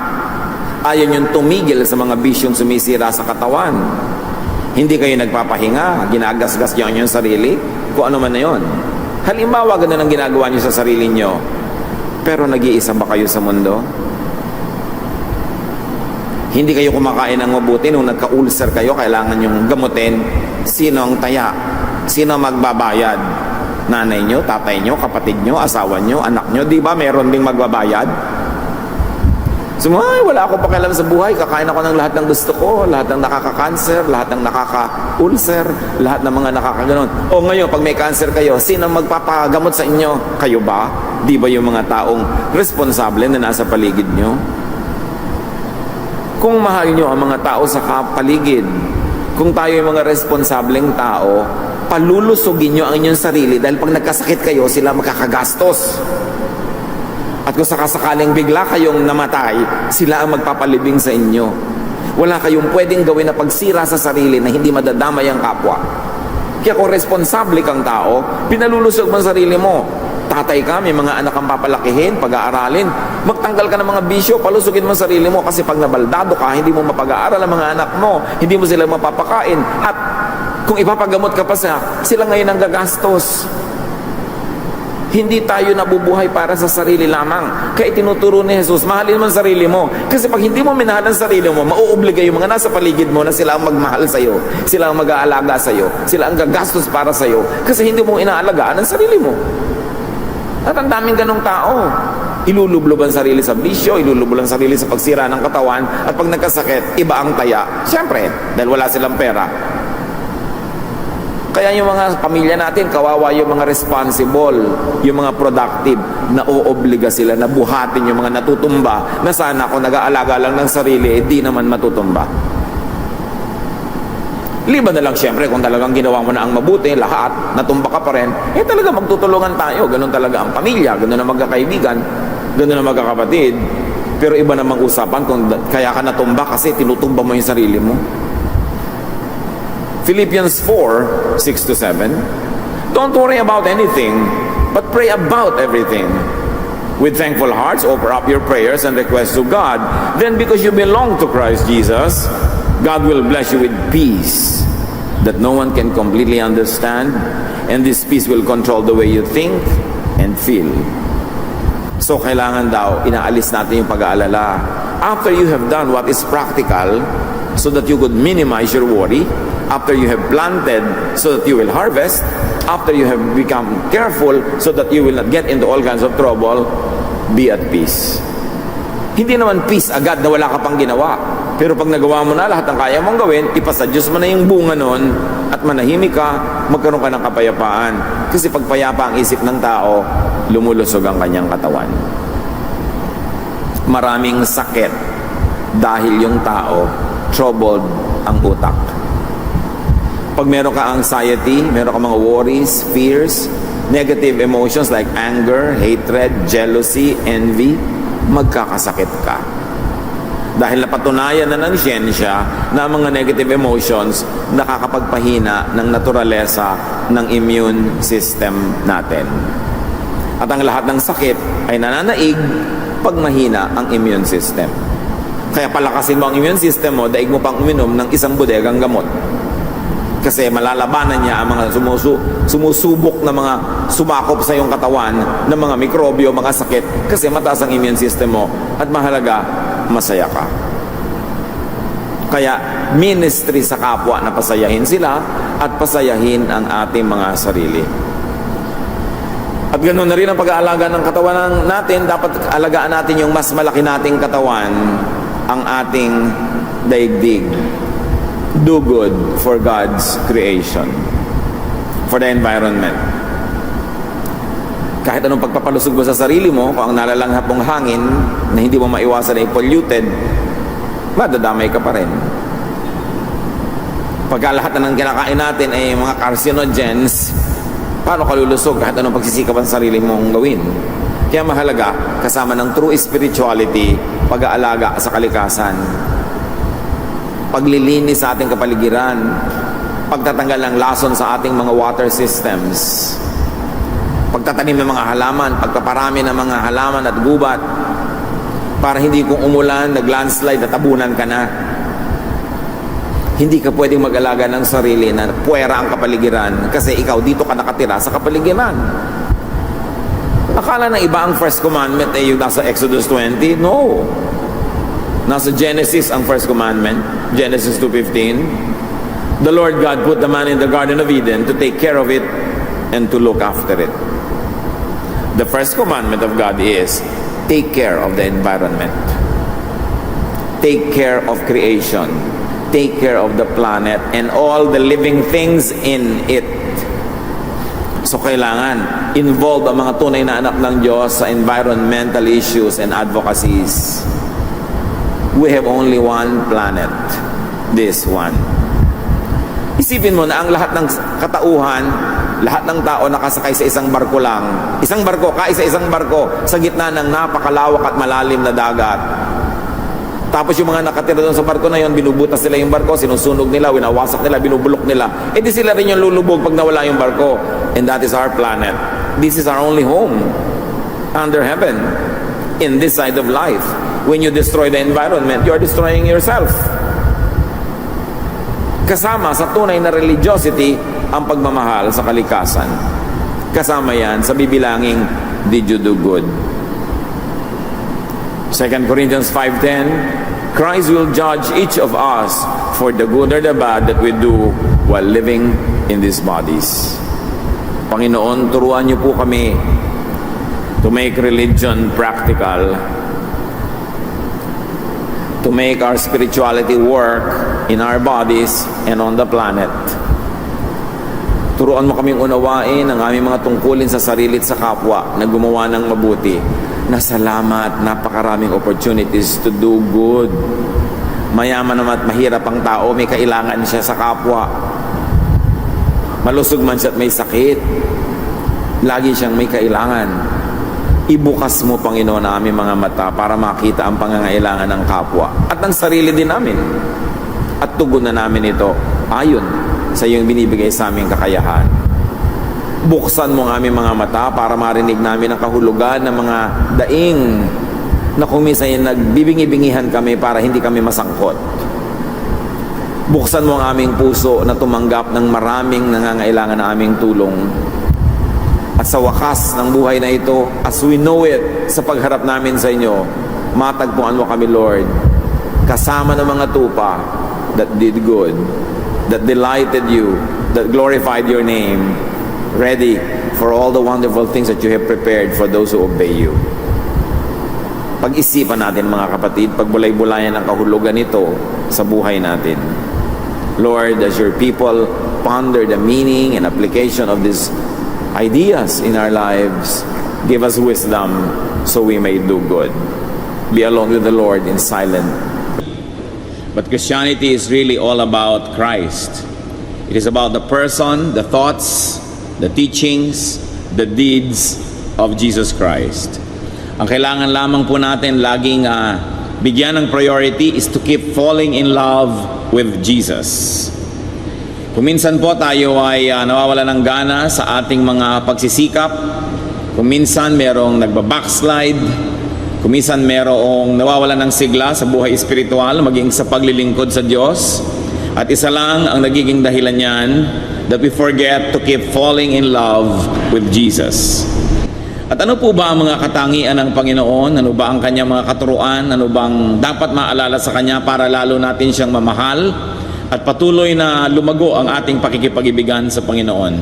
Ayaw nyo tumigil sa mga bisyong sumisira sa katawan. Hindi kayo nagpapahinga, ginagasgas nyo ang inyong sarili, kung ano man na yun. Halimbawa, ganun ang ginagawa nyo sa sarili nyo. Pero nag-iisa ba kayo sa mundo? Hindi kayo kumakain ng mabuti. Nung nagka-ulcer kayo, kailangan yung gamutin. Sino ang taya? Sino magbabayad? Nanay nyo, tatay nyo, kapatid nyo, asawa nyo, anak nyo. Di ba meron ding magbabayad? So, wala akong pakialam sa buhay. Kakain ako ng lahat ng gusto ko. Lahat ng nakaka-cancer, lahat ng nakaka-ulcer, lahat ng mga nakakaganon. O ngayon, pag may cancer kayo, sino magpapagamot sa inyo? Kayo ba? Di ba yung mga taong responsable na nasa paligid nyo? Kung mahal nyo ang mga tao sa paligid, kung tayo yung mga responsableng tao, palulusugin nyo ang inyong sarili dahil pag nagkasakit kayo, sila makakagastos. At kung sakasakaling bigla kayong namatay, sila ang magpapalibing sa inyo. Wala kayong pwedeng gawin na pagsira sa sarili na hindi madadamay ang kapwa. Kaya kung responsable kang tao, pinalulusog mo ang sarili mo. Tatay ka, may mga anak kang papalakihin, pag-aaralin. Magtanggal ka ng mga bisyo, palusugin mo ang sarili mo kasi pag nabaldado ka, hindi mo mapag-aaral ang mga anak mo, hindi mo sila mapapakain. At kung ipapagamot ka pa sila ngayon ang gagastos. Hindi tayo nabubuhay para sa sarili lamang. Kaya tinuturo ni Jesus, mahalin mo ang sarili mo. Kasi pag hindi mo minahal ang sarili mo, mauobliga yung mga nasa paligid mo na sila ang magmahal sa'yo. Sila ang mag-aalaga sa'yo. Sila ang gagastos para sa'yo. Kasi hindi mo inaalagaan ang sarili mo. At ang daming ganong tao. Ilulublob ang sarili sa bisyo, ilulublob ang sarili sa pagsira ng katawan, at pag nagkasakit, iba ang taya. Siyempre, dahil wala silang pera. Kaya yung mga pamilya natin, kawawa yung mga responsible, yung mga productive, na oobliga sila na buhatin yung mga natutumba, na sana kung nag-aalaga lang ng sarili, di naman matutumba. Liban na lang siyempre kung talagang ginawa mo na ang mabuti, lahat, natumba ka pa rin, talaga magtutulungan tayo. Ganun talaga ang pamilya, ganun ang magkakaibigan, ganun ang magkakapatid. Pero iba namang usapan kung kaya ka natumba kasi tinutumba mo yung sarili mo. Philippians 4:6-7. Don't worry about anything, but pray about everything. With thankful hearts, offer up your prayers and requests to God. Then because you belong to Christ Jesus, God will bless you with peace that no one can completely understand, and this peace will control the way you think and feel. So, kailangan daw, inaalis natin yung pag-aalala. After you have done what is practical, so that you could minimize your worry, after you have planted, so that you will harvest, after you have become careful, so that you will not get into all kinds of trouble, be at peace. Hindi naman peace agad na wala ka pang ginawa. Pero pag nagawa mo na lahat ng kaya mong gawin, ipasa Diyos mo na yung bunga nun, at manahimik ka, magkaroon ka ng kapayapaan. Kasi pag payapa ang isip ng tao, lumulusog ang kanyang katawan. Maraming sakit dahil yung tao troubled ang utak. Pag meron ka anxiety, meron ka mga worries, fears, negative emotions like anger, hatred, jealousy, envy, magkakasakit ka. Dahil napatunayan na ng siyensya na ang mga negative emotions nakakapagpahina ng naturalesa ng immune system natin. At ang lahat ng sakit ay nananaig pag mahina ang immune system. Kaya palakasin mo ang immune system mo, daig mo pang uminom ng isang bodegang gamot. Kasi malalabanan niya ang mga sumusubok na mga sumakop sa iyong katawan ng mga mikrobyo, mga sakit, kasi mataas ang immune system mo at mahalaga, masaya ka. Kaya ministry sa kapwa na pasayahin sila at pasayahin ang ating mga sarili. At ganoon na rin ang pag-aalaga ng katawan natin. Dapat alagaan natin yung mas malaki nating katawan, ang ating daigdig. Do good for God's creation, for the environment. Kahit anong pagpapalusog mo sa sarili mo, kung ang nalalanghap mong hangin na hindi mo maiwasan ay polluted, madadamay ka pa rin. Pagka lahat na ng kinakain natin ay mga carcinogens, paano ka lulusog kahit anong pagsisikapan sa sarili mong gawin? Kaya mahalaga, kasama ng true spirituality, pag-aalaga sa kalikasan, paglilinis sa ating kapaligiran, pagtatanggal ng lason sa ating mga water systems, pagtatanim ng mga halaman, pagpaparami ng mga halaman at gubat, para hindi kung umulan, nag-landslide, natabunan ka na. Hindi ka pwedeng mag-alaga ng sarili na puwera ang kapaligiran kasi ikaw dito ka nakatira sa kapaligiran. Akala na iba ang first commandment ay yung nasa Exodus 20? No. Nasa Genesis ang first commandment, Genesis 2:15. The Lord God put the man in the Garden of Eden to take care of it and to look after it. The first commandment of God is take care of the environment. Take care of creation. Take care of the planet and all the living things in it. So kailangan involve ang mga tunay na anak ng Diyos sa environmental issues and advocacies. We have only one planet. This one. Isipin mo na ang lahat ng katauhan, lahat ng tao nakasakay sa isang barko lang. Isang barko, kaisa-isang barko sa gitna ng napakalawak at malalim na dagat. Tapos yung mga nakatira doon sa barko na yon, binubutas nila yung barko, sinusunog nila, winawasak nila, binubulok nila. Eh di sila rin yung lulubog pag nawala yung barko. And that is our planet. This is our only home under heaven, in this side of life. When you destroy the environment, you are destroying yourself. Kasama sa tunay na religiosity ang pagmamahal sa kalikasan. Kasama yan sa bibilangin, did you do good? 2 Corinthians 5:10, Christ will judge each of us for the good or the bad that we do while living in these bodies. Panginoon, turuan niyo po kami to make religion practical, to make our spirituality work in our bodies and on the planet. Turuan mo kaming unawain ang aming mga tungkulin sa sarili at sa kapwa na gumawa ng mabuti. Na salamat, napakaraming opportunities to do good. Mayaman naman at mahirap ang tao, may kailangan siya sa kapwa. Malusog man siya at may sakit, lagi siyang may kailangan. Ibukas mo, Panginoon, ang aming mga mata para makita ang pangangailangan ng kapwa at ng sarili din namin. At tugon na namin ito ayon sa iyong binibigay sa aming kakayahan. Buksan mo ang aming mga mata para marinig namin ang kahulugan ng mga daing na kung minsan nagbibingi-bingihan kami para hindi kami masangkot. Buksan mo ang aming puso na tumanggap ng maraming nangangailangan ng aming tulong. At sa wakas ng buhay na ito, as we know it sa pagharap namin sa inyo, matagpuan mo kami, Lord, kasama ng mga tupa that did good, that delighted you, that glorified your name, ready for all the wonderful things that you have prepared for those who obey you. Pag-isipan natin, mga kapatid, pagbulay-bulayan ang kahulugan nito sa buhay natin. Lord, as your people ponder the meaning and application of these ideas in our lives, give us wisdom so we may do good. Be alone with the Lord in silence. But Christianity is really all about Christ. It is about the person, the thoughts, the teachings, the deeds of Jesus Christ. Ang kailangan lamang po natin laging bigyan ng priority is to keep falling in love with Jesus. Kung minsan po tayo ay nawawala ng gana sa ating mga pagsisikap, kung minsan merong nagbabackslide, kung minsan merong nawawala ng sigla sa buhay espiritual, maging sa paglilingkod sa Diyos, at isa lang ang nagiging dahilan niyan, that we forget to keep falling in love with Jesus. At ano po ba ang mga katangian ng Panginoon? Ano ba ang kanyang mga katuruan? Ano bang dapat maalala sa Kanya para lalo natin siyang mamahal at patuloy na lumago ang ating pakikipag-ibigan sa Panginoon?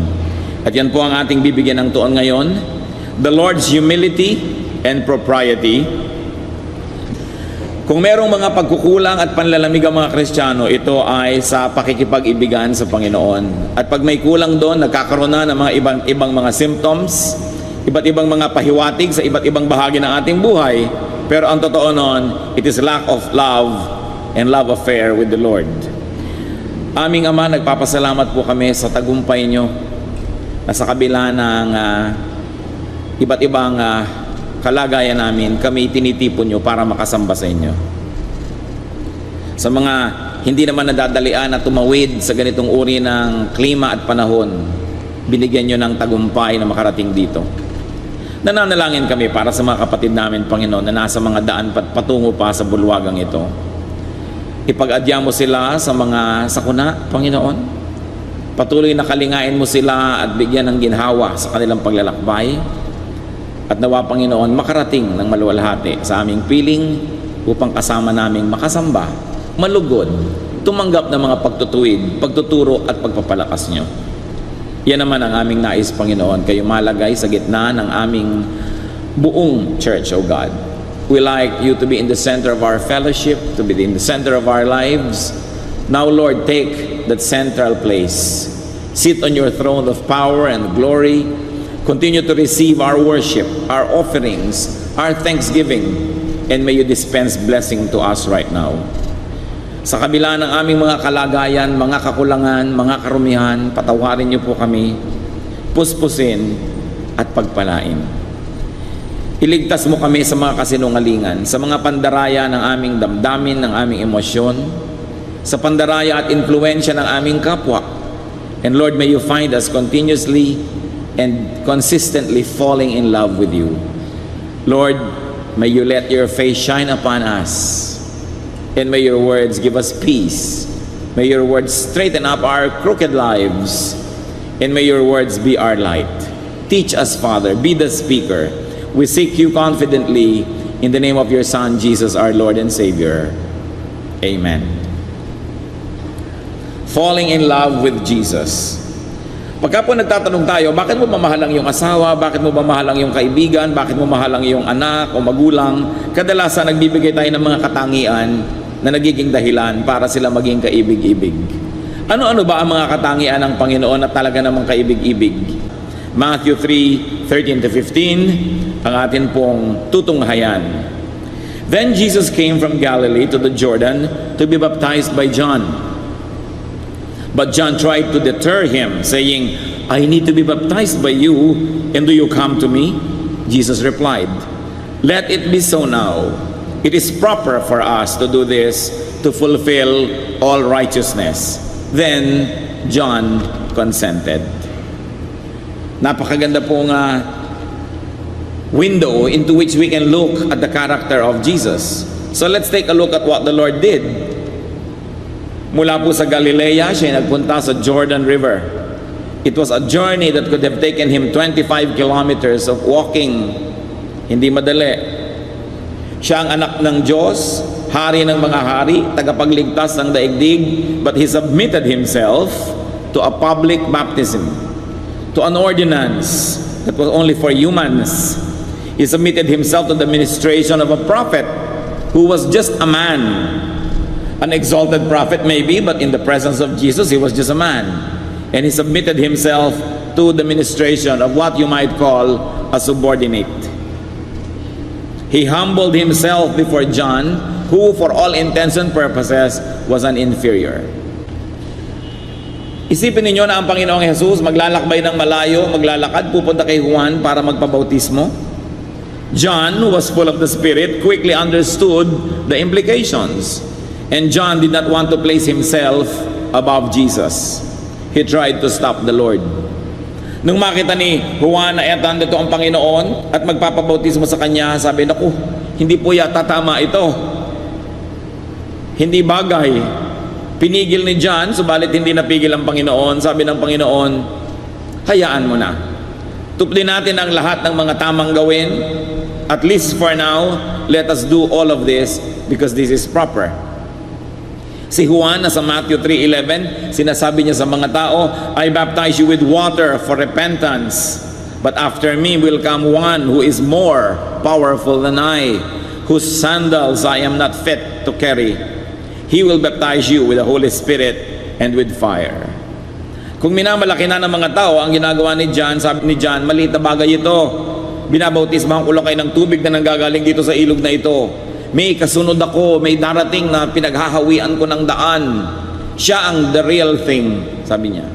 At yan po ang ating bibigyan ng tuon ngayon. The Lord's humility and propriety. Kung merong mga pagkukulang at panlalamig ang mga Kristiyano, ito ay sa pakikipag-ibigan sa Panginoon. At pag may kulang doon, nagkakaroon na ng mga ibang mga symptoms, iba't ibang mga pahiwatig sa iba't ibang bahagi ng ating buhay. Pero ang totoo nun, it is lack of love and love affair with the Lord. Aming Ama, nagpapasalamat po kami sa tagumpay nyo na sa kabila ng iba't ibang kalagayan namin, kami tinitipon nyo para makasamba sa inyo. Sa mga hindi naman nadadalian at tumawid sa ganitong uri ng klima at panahon, binigyan nyo ng tagumpay na makarating dito. Nananalangin kami para sa mga kapatid namin, Panginoon, na nasa mga daan patungo pa sa bulwagang ito. Ipag-adya mo sila sa mga sakuna, Panginoon. Patuloy na kalingain mo sila at bigyan ng ginhawa sa kanilang paglalakbay. At nawa, Panginoon, makarating ng maluwalhati sa aming piling upang kasama naming makasamba, malugod, tumanggap ng mga pagtutuwid, pagtuturo at pagpapalakas nyo. Yan naman ang aming nais, Panginoon, kayo malagay sa gitna ng aming buong church, O God. We like you to be in the center of our fellowship, to be in the center of our lives. Now, Lord, take that central place. Sit on your throne of power and glory. Continue to receive our worship, our offerings, our thanksgiving, and may you dispense blessing to us right now. Sa kabila ng aming mga kalagayan, mga kakulangan, mga karumihan, patawarin niyo po kami, puspusin at pagpalain. Iligtas mo kami sa mga kasinungalingan, sa mga pandaraya ng aming damdamin, ng aming emosyon, sa pandaraya at influensya ng aming kapwa. And Lord, may you find us continuously and consistently falling in love with you. Lord, may you let your face shine upon us. And may your words give us peace. May your words straighten up our crooked lives. And may your words be our light. Teach us, Father. Be the speaker. We seek you confidently in the name of your Son, Jesus, our Lord and Savior. Amen. Falling in love with Jesus. Pagka po nagtatanong tayo, bakit mo mamahalang yung asawa? Bakit mo mamahalang yung kaibigan? Bakit mo mahalang yung anak o magulang? Kadalasan nagbibigay tayo ng mga katangian na nagiging dahilan para sila maging kaibig-ibig. Ano-ano ba ang mga katangian ng Panginoon na talaga namang kaibig-ibig? Matthew 3:13-15 ang atin pong tutunghayan. Then Jesus came from Galilee to the Jordan to be baptized by John. But John tried to deter him, saying, I need to be baptized by you, and do you come to me? Jesus replied, Let it be so now. It is proper for us to do this to fulfill all righteousness. Then John consented. Napakaganda pong window into which we can look at the character of Jesus. So let's take a look at what the Lord did. Mula po sa Galilea, siya nagpunta sa Jordan River. It was a journey that could have taken him 25 kilometers of walking. Hindi madali. Siya ang anak ng Diyos, hari ng mga hari, tagapagligtas ng daigdig, but he submitted himself to a public baptism, to an ordinance that was only for humans. He submitted himself to the ministration of a prophet who was just a man. An exalted prophet maybe, but in the presence of Jesus, he was just a man. And he submitted himself to the ministration of what you might call a subordinate. He humbled himself before John, who for all intents and purposes was an inferior. Isipin ninyo na ang Panginoong Jesus maglalakbay ng malayo, maglalakad, pupunta kay Juan para magpabautismo. John, who was full of the Spirit, quickly understood the implications. And John did not want to place himself above Jesus. He tried to stop the Lord. Nung makita ni Juan na etan dito ang Panginoon at magpapabautismo sa kanya, sabi, naku, hindi po yata tama ito. Hindi bagay. Pinigil ni John, subalit hindi napigil ang Panginoon. Sabi ng Panginoon, hayaan mo na. Tuplin natin ang lahat ng mga tamang gawin. At least for now, let us do all of this because this is proper. Si Juan, sa Matthew 3:11, sinasabi niya sa mga tao, I baptize you with water for repentance, but after me will come one who is more powerful than I, whose sandals I am not fit to carry. He will baptize you with the Holy Spirit and with fire. Kung minamalaki na ng mga tao ang ginagawa ni John, sabi ni John, maliit na bagay ito. Binabautismahan ko lang kayo ng tubig na nanggagaling dito sa ilog na ito. May kasunod ako, may darating na pinaghahawian ko ng daan. Siya ang the real thing, sabi niya.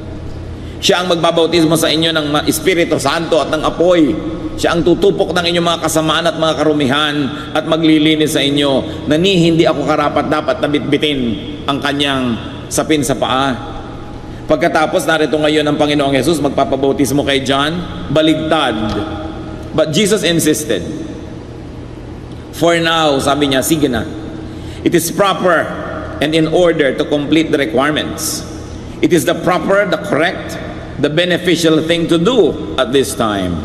Siya ang magbabautismo sa inyo ng Espiritu Santo at ng apoy. Siya ang tutupok ng inyong mga kasamaan at mga karumihan at maglilinis sa inyo na hindi ako karapat dapat na bitbitin ang kanyang sapin sa paa. Pagkatapos, narito ngayon ang Panginoong Jesus magpapabautismo kay John, baligtad. But Jesus insisted. For now, sabi niya, sige na. It is proper and in order to complete the requirements. It is the proper, the correct, the beneficial thing to do at this time.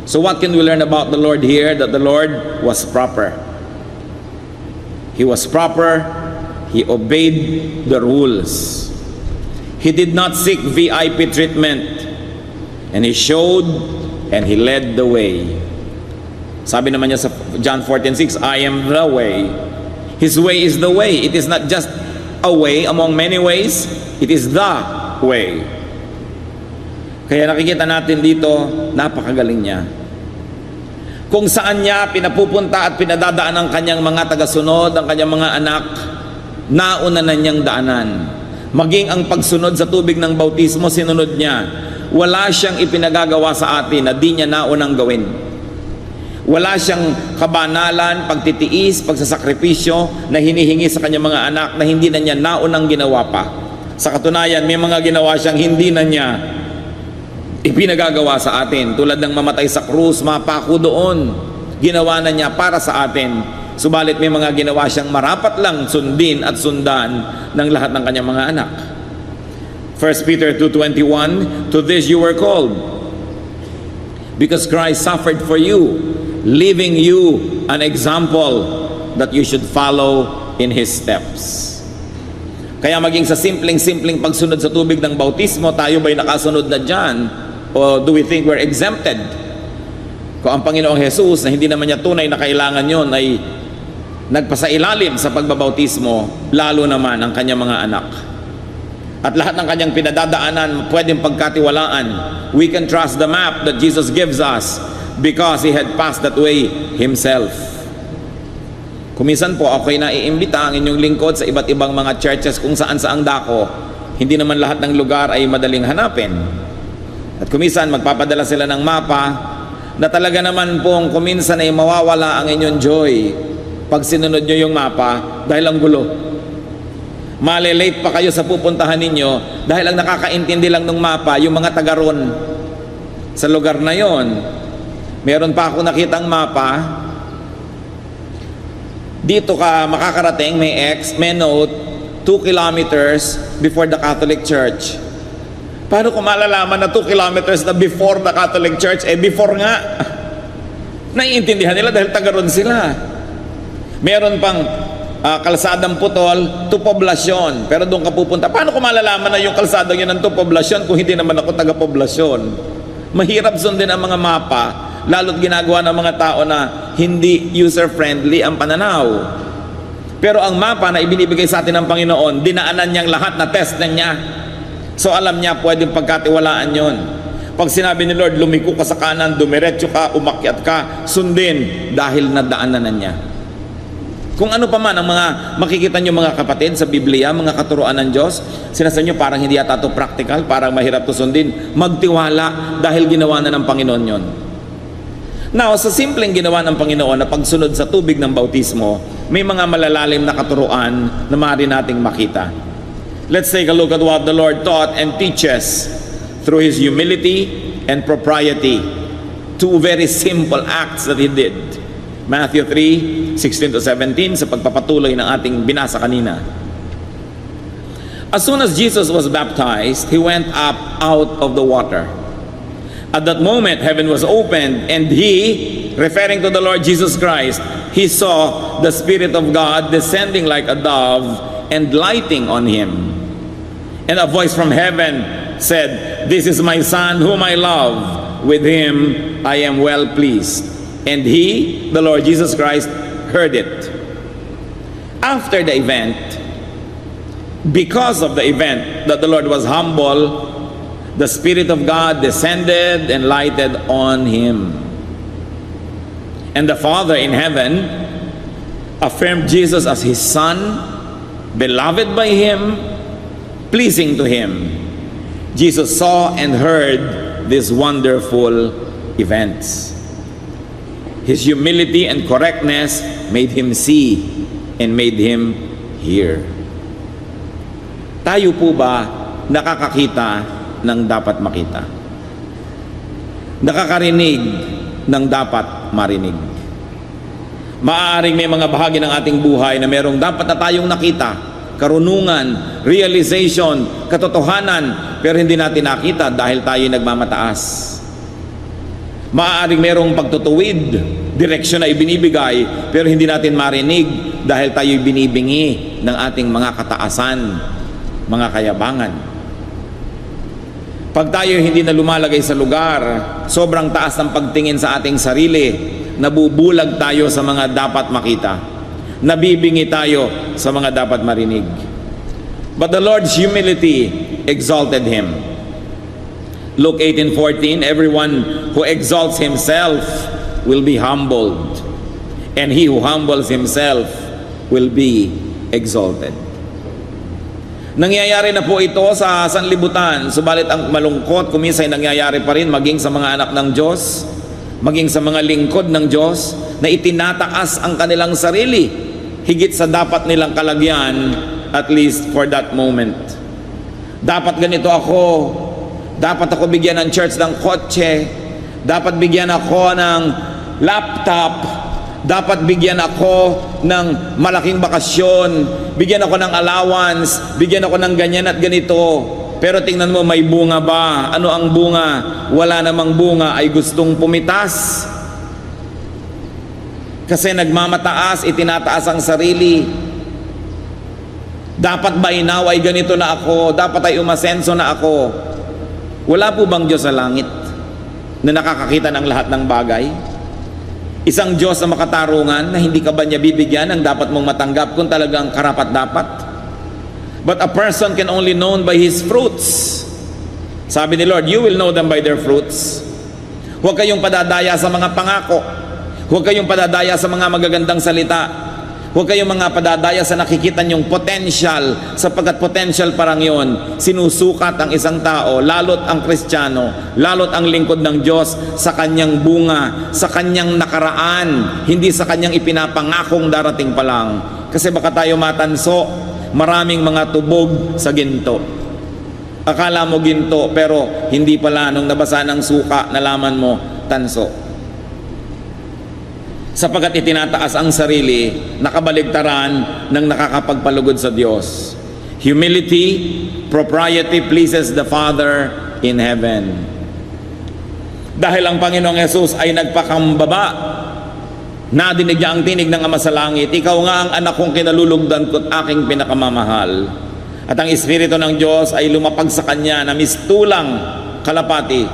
So what can we learn about the Lord here? That the Lord was proper. He was proper. He obeyed the rules. He did not seek VIP treatment. And He showed and He led the way. Sabi naman niya sa John 14:6, I am the way. His way is the way. It is not just a way among many ways. It is the way. Kaya nakikita natin dito, napakagaling niya. Kung saan niya pinapupunta at pinadadaan ang kanyang mga tagasunod, ang kanyang mga anak, nauna na niyang daanan. Maging ang pagsunod sa tubig ng bautismo, sinunod niya. Wala siyang ipinagagawa sa atin na di niya naunang gawin. Wala siyang kabanalan, pagtitiis, pagsasakripisyo na hinihingi sa kanyang mga anak na hindi na niya naunang ginawa pa. Sa katunayan, may mga ginawa siyang hindi na niya ipinagagawa sa atin. Tulad ng mamatay sa krus, mapako doon. Ginawa na niya para sa atin. Subalit may mga ginawa siyang marapat lang sundin at sundan ng lahat ng kanyang mga anak. 1 Peter 2:21, to this you were called, because Christ suffered for you, leaving you an example that you should follow in His steps. Kaya maging sa simpleng pagsunod sa tubig ng bautismo, tayo ba'y nakasunod na dyan? O do we think we're exempted? Kung ang Panginoong Jesus na hindi naman niya tunay na kailangan yon ay nagpasailalim sa pagbabautismo, lalo naman ang kanyang mga anak. At lahat ng kanyang pinadadaanan pwedeng pagkatiwalaan. We can trust the map that Jesus gives us because He had passed that way Himself. Kuminsan po ako'y naiimbita ang inyong lingkod sa iba't ibang mga churches kung saan-saang dako. Hindi naman lahat ng lugar ay madaling hanapin. At kuminsan magpapadala sila ng mapa na talaga naman pong kuminsan ay mawawala ang inyong joy pag sinunod nyo yung mapa dahil ang gulo. Malilate pa kayo sa pupuntahan ninyo dahil ang nakakaintindi lang ng mapa yung mga taga-ron sa lugar na yon. Meron pa ako nakitang mapa, dito ka makakarating, may X, may note, 2 kilometers before the Catholic Church. Paano ko malalaman na 2 kilometers na before the Catholic Church? Before nga. Naiintindihan nila dahil taga ron sila. Meron pang kalsadang putol to poblasyon, pero doon ka pupunta. Paano ko malalaman na yung kalsadang yun ng to poblasyon kung hindi naman ako taga poblasyon? Mahirap sundin ang mga mapa, lalo't ginagawa ng mga tao na hindi user-friendly ang pananaw. Pero ang mapa na ibinibigay sa atin ng Panginoon, dinaanan niyang lahat na test na niya. So alam niya, pwedeng pagkatiwalaan yon. Pag sinabi ni Lord, lumiko ka sa kanan, dumiretso ka, umakyat ka, sundin dahil nadaanan na niya. Kung ano pa man ang mga makikita nyo mga kapatid sa Biblia, mga katuruan ng Diyos, sinasabi nyo parang hindi yata ito practical, parang mahirap to sundin, magtiwala dahil ginawa na ng Panginoon yon. Now, sa simpleng ginawa ng Panginoon na pagsunod sa tubig ng bautismo, may mga malalalim na katuruan na maaari nating makita. Let's take a look at what the Lord taught and teaches through His humility and propriety. Two very simple acts that He did. Matthew 3:16-17 sa pagpapatuloy ng ating binasa kanina. As soon as Jesus was baptized, He went up out of the water. At that moment, heaven was opened, and He, referring to the Lord Jesus Christ, He saw the Spirit of God descending like a dove and lighting on Him. And a voice from heaven said, "This is my Son whom I love. With Him I am well pleased." And He, the Lord Jesus Christ, heard it. After the event, because of the event that the Lord was humble, the Spirit of God descended and lighted on Him. And the Father in heaven affirmed Jesus as His Son, beloved by Him, pleasing to Him. Jesus saw and heard these wonderful events. His humility and correctness made Him see and made Him hear. Tayo po ba nakakakita ng dapat makita? Nakakarinig ng dapat marinig? Maaaring may mga bahagi ng ating buhay na merong dapat na tayong nakita, karunungan, realization, katotohanan, pero hindi natin nakita dahil tayo nagmamataas. Maaaring merong pagtutuwid, direksyon na ibinibigay, pero hindi natin marinig dahil tayo binibingi ng ating mga kataasan, mga kayabangan. Pag tayo hindi na lumalagay sa lugar, sobrang taas ng pagtingin sa ating sarili, nabubulag tayo sa mga dapat makita. Nabibingi tayo sa mga dapat marinig. But the Lord's humility exalted Him. Luke 18:14, everyone who exalts himself will be humbled, and he who humbles himself will be exalted. Nangyayari na po ito sa sanlibutan, subalit ang malungkot kuminsan ay nangyayari pa rin maging sa mga anak ng Diyos, maging sa mga lingkod ng Diyos na itinataas ang kanilang sarili higit sa dapat nilang kalagyan, at least for that moment. Dapat ganito ako, dapat ako bigyan ng church ng kotse, dapat bigyan ako ng laptop, dapat bigyan ako ng malaking bakasyon, bigyan ako ng allowance, bigyan ako ng ganyan at ganito. Pero tingnan mo, may bunga ba? Ano ang bunga? Wala namang bunga, ay gustong pumitas. Kasi nagmamataas, itinataas ang sarili. Dapat ba inaway ganito na ako? Dapat ay umasenso na ako? Wala po bang Diyos sa langit na nakakakita ng lahat ng bagay? Isang Diyos na makatarungan na hindi ka ba niya bibigyan ang dapat mong matanggap kung talagang karapat-dapat? But a person can only known by his fruits. Sabi ni Lord, you will know them by their fruits. Huwag kayong padadaya sa mga pangako. Huwag kayong padadaya sa mga magagandang salita. Huwag kayong mga padadaya sa nakikita niyong potential, sapagkat potential parang yon. Sinusukat ang isang tao, lalot ang Kristiyano, lalot ang lingkod ng Diyos sa kanyang bunga, sa kanyang nakaraan, hindi sa kanyang ipinapangakong darating pa lang. Kasi baka tayo matanso, maraming mga tubog sa ginto. Akala mo ginto, pero hindi pala, nung nabasa ng suka, nalaman mo, tanso. Sapagkat itinataas ang sarili, nakabaligtaran ng nakakapagpalugod sa Diyos. Humility, propriety pleases the Father in heaven. Dahil ang Panginoong Yesus ay nagpakambaba, nadinig niya ang tinig ng Ama sa langit, ikaw nga ang anak kong kinalulugdan ko't aking pinakamamahal. At ang Espiritu ng Diyos ay lumapag sa kanya na mistulang kalapati.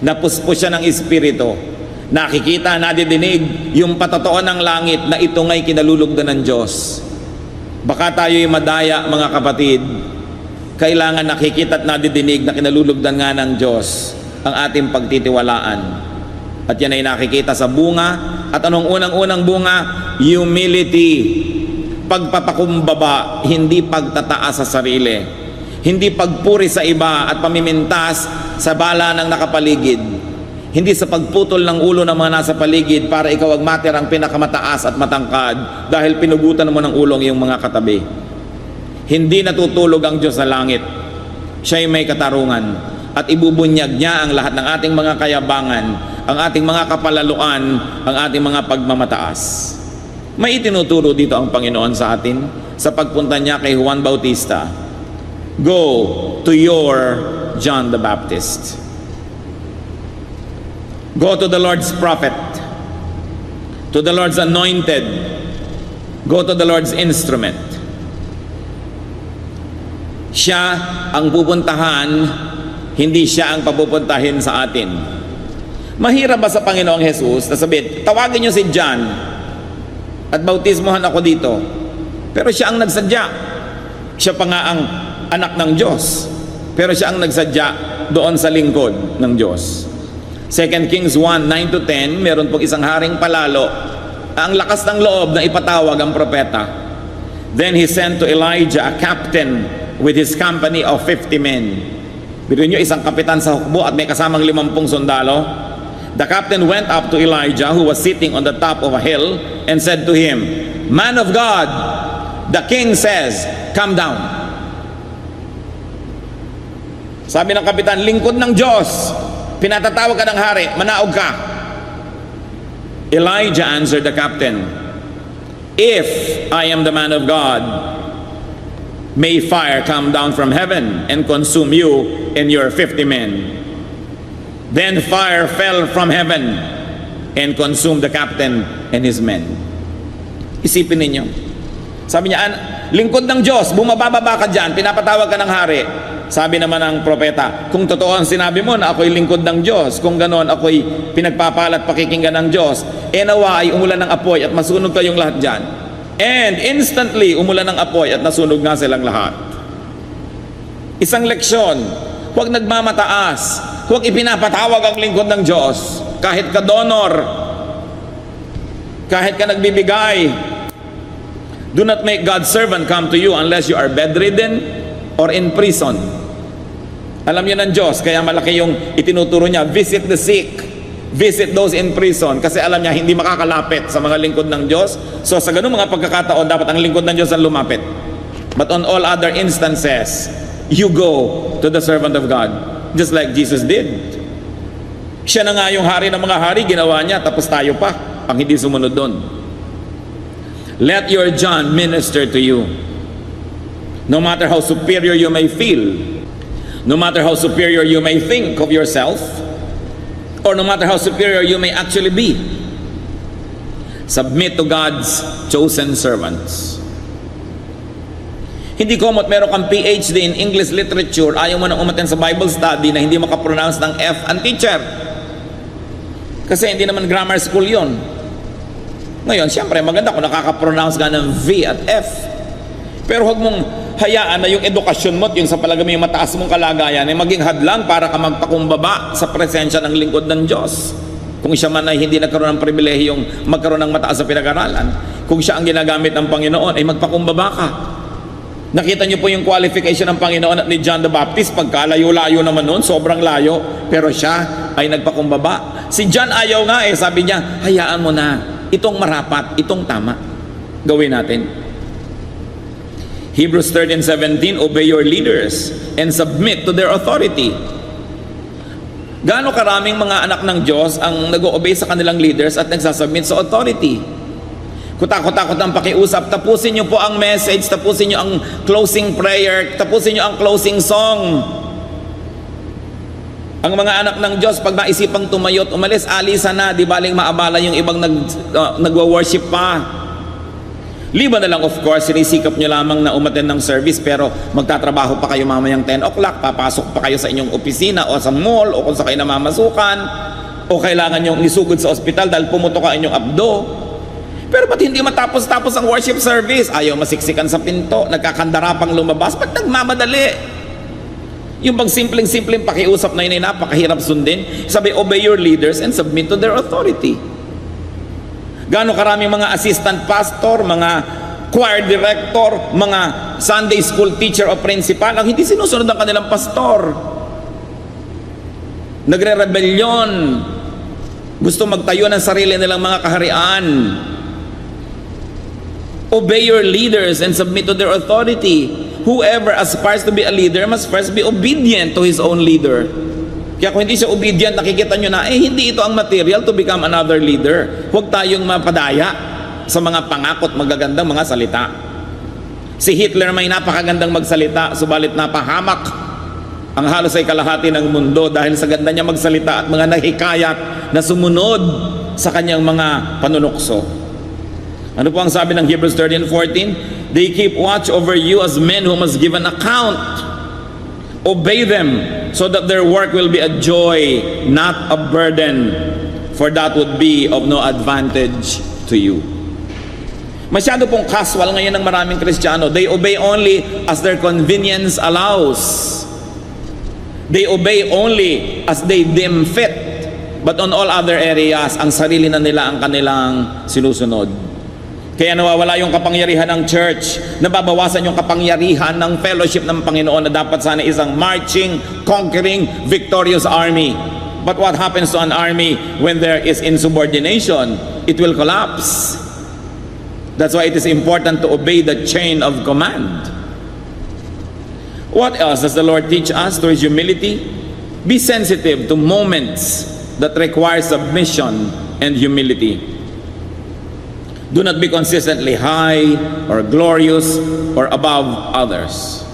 Napuspos siya ng Espiritu. Nakikita, nadidinig yung patotoo ng langit na ito nga'y kinalulugdan ng Diyos. Baka tayo'y madaya, mga kapatid. Kailangan nakikita at nadidinig na kinalulugdan nga ng Diyos ang ating pagtitiwalaan. At yan ay nakikita sa bunga. At anong unang-unang bunga? Humility. Pagpapakumbaba, hindi pagtataas sa sarili. Hindi pagpuri sa iba at pamimintas sa bala ng nakapaligid. Hindi sa pagputol ng ulo ng mga nasa paligid para ikaw ang matirang pinakamataas at matangkad dahil pinugutan mo ng ulong iyong mga katabi. Hindi natutulog ang Diyos sa langit. Siya'y may katarungan at ibubunyag niya ang lahat ng ating mga kayabangan, ang ating mga kapalaluan, ang ating mga pagmamataas. May itinuturo dito ang Panginoon sa atin sa pagpunta niya kay Juan Bautista. Go to your John the Baptist. Go to the Lord's prophet, to the Lord's anointed. Go to the Lord's instrument. Siya ang pupuntahan, hindi siya ang papupuntahin sa atin. Mahirap ba sa Panginoong Jesus na sabihin, tawagin niyo si John at bautismohan ako dito? Pero siya ang nagsadya. Siya pa nga ang anak ng Diyos. Pero siya ang nagsadya doon sa lingkod ng Diyos. 2 Kings 1, 9-10, meron pong isang haring palalo. Ang lakas ng loob na ipatawag ang propeta. Then he sent to Elijah a captain with his company of 50 men. Biro nyo, isang kapitan sa hukbo at may kasamang 50 sundalo. The captain went up to Elijah, who was sitting on the top of a hill, and said to him, Man of God, the king says, come down. Sabi ng kapitan, lingkod ng Diyos, pinatatawag ka ng hari, manaog ka. Elijah answered the captain, If I am the man of God, may fire come down from heaven and consume you and your 50 men. Then fire fell from heaven and consumed the captain and his men. Isipin ninyo. Sabi niya, lingkod ng Diyos, bumababa ka dyan, pinapatawag ka ng hari. Sabi naman ng propeta, kung totoo ang sinabi mo na ako'y lingkod ng Diyos, kung ganoon ako'y pinagpapalat pakikinggan ng Diyos, nawa ay umulan ng apoy at masunog kayong lahat dyan. And instantly, umulan ng apoy at nasunog nga silang lahat. Isang leksyon, huwag nagmamataas, huwag ipinapatawag ang lingkod ng Diyos, kahit ka donor, kahit ka nagbibigay. Do not make God's servant come to you unless you are bedridden or in prison. Alam niyo ng Diyos, kaya malaki yung itinuturo niya, visit the sick, visit those in prison, kasi alam niya hindi makakalapit sa mga lingkod ng Diyos. So sa ganung mga pagkakataon, dapat ang lingkod ng Diyos ang lumapit. But on all other instances, you go to the servant of God, just like Jesus did. Siya na nga yung hari ng mga hari, ginawa niya, tapos tayo pa ang hindi sumunod doon. Let your John minister to you. No matter how superior you may feel, no matter how superior you may think of yourself, or no matter how superior you may actually be, submit to God's chosen servants. Hindi komot meron kang PhD in English literature, ayaw mo nang umattend sa Bible study na hindi makapronounce ng F ang teacher. Kasi hindi naman grammar school yon. Ngayon, siyempre maganda kung nakaka-pronounce ka ng V at F. Pero huwag mong hayaan na yung edukasyon mo at yung sa palagay mo yung mataas mong kalagayan ay maging hadlang para ka magpakumbaba sa presensya ng lingkod ng Diyos. Kung siya man ay hindi nagkaroon ng pribilehiyong magkaroon ng mataas sa pinag-aralan, kung siya ang ginagamit ng Panginoon ay magpakumbaba ka. Nakita niyo po yung qualification ng Panginoon at ni John the Baptist, pagkalayo-layo naman noon, sobrang layo, pero siya ay nagpakumbaba. Si John ayaw nga sabi niya, hayaan mo na, itong marapat, itong tama, gawin natin. Hebrews 13:17, obey your leaders and submit to their authority. Gaano karaming mga anak ng Diyos ang nag-o-obey sa kanilang leaders at nagsasubmit sa authority? Kutakot-takot ang pakiusap. Tapusin niyo po ang message, tapusin niyo ang closing prayer, tapusin niyo ang closing song. Ang mga anak ng Diyos, pag naisipang tumayo at umalis, alisan na, di baling maabala yung ibang nagwa-worship pa. Liban na lang, of course, sinisikap nyo lamang na umattend ng service, pero magtatrabaho pa kayo mamayang 10 o'clock, papasok pa kayo sa inyong opisina o sa mall o kung sa kayo namamasukan, o kailangan nyong isugod sa ospital dahil pumutok ang inyong abdo. Pero ba't hindi matapos-tapos ang worship service? Ayaw masiksikan sa pinto, nagkakandara pang lumabas, ba't nagmamadali? Yung bang simpleng-simpleng pakiusap na yun ay napakahirap sundin. Sabi, obey your leaders and submit to their authority. Gaano karaming mga assistant pastor, mga choir director, mga Sunday school teacher o principal ang hindi sinusunod ang kanilang pastor. Nagre-rebelyon. Gusto magtayo ng sarili nilang mga kaharian. Obey your leaders and submit to their authority. Whoever aspires to be a leader must first be obedient to his own leader. Kaya kung hindi siya obedient, nakikita nyo na, hindi ito ang material to become another leader. Huwag tayong mapadaya sa mga pangakot, magagandang mga salita. Si Hitler may napakagandang magsalita, subalit napahamak ang halos ay kalahati ng mundo dahil sa ganda niya magsalita at mga nahikayat na sumunod sa kanyang mga panunukso. Ano po ang sabi ng Hebrews 13:14? They keep watch over you as men who must give an account. Obey them so that their work will be a joy, not a burden, for that would be of no advantage to you. Masyado pong casual ngayon ng maraming Kristiyano. They obey only as their convenience allows. They obey only as they deem fit. But on all other areas, ang sarili na nila ang kanilang sinusunod. Kaya nawawala yung kapangyarihan ng church, nababawasan yung kapangyarihan ng fellowship ng Panginoon na dapat sana isang marching, conquering, victorious army. But what happens to an army when there is insubordination? It will collapse. That's why it is important to obey the chain of command. What else does the Lord teach us through His humility? Be sensitive to moments that require submission and humility. Do not be consistently high or glorious or above others.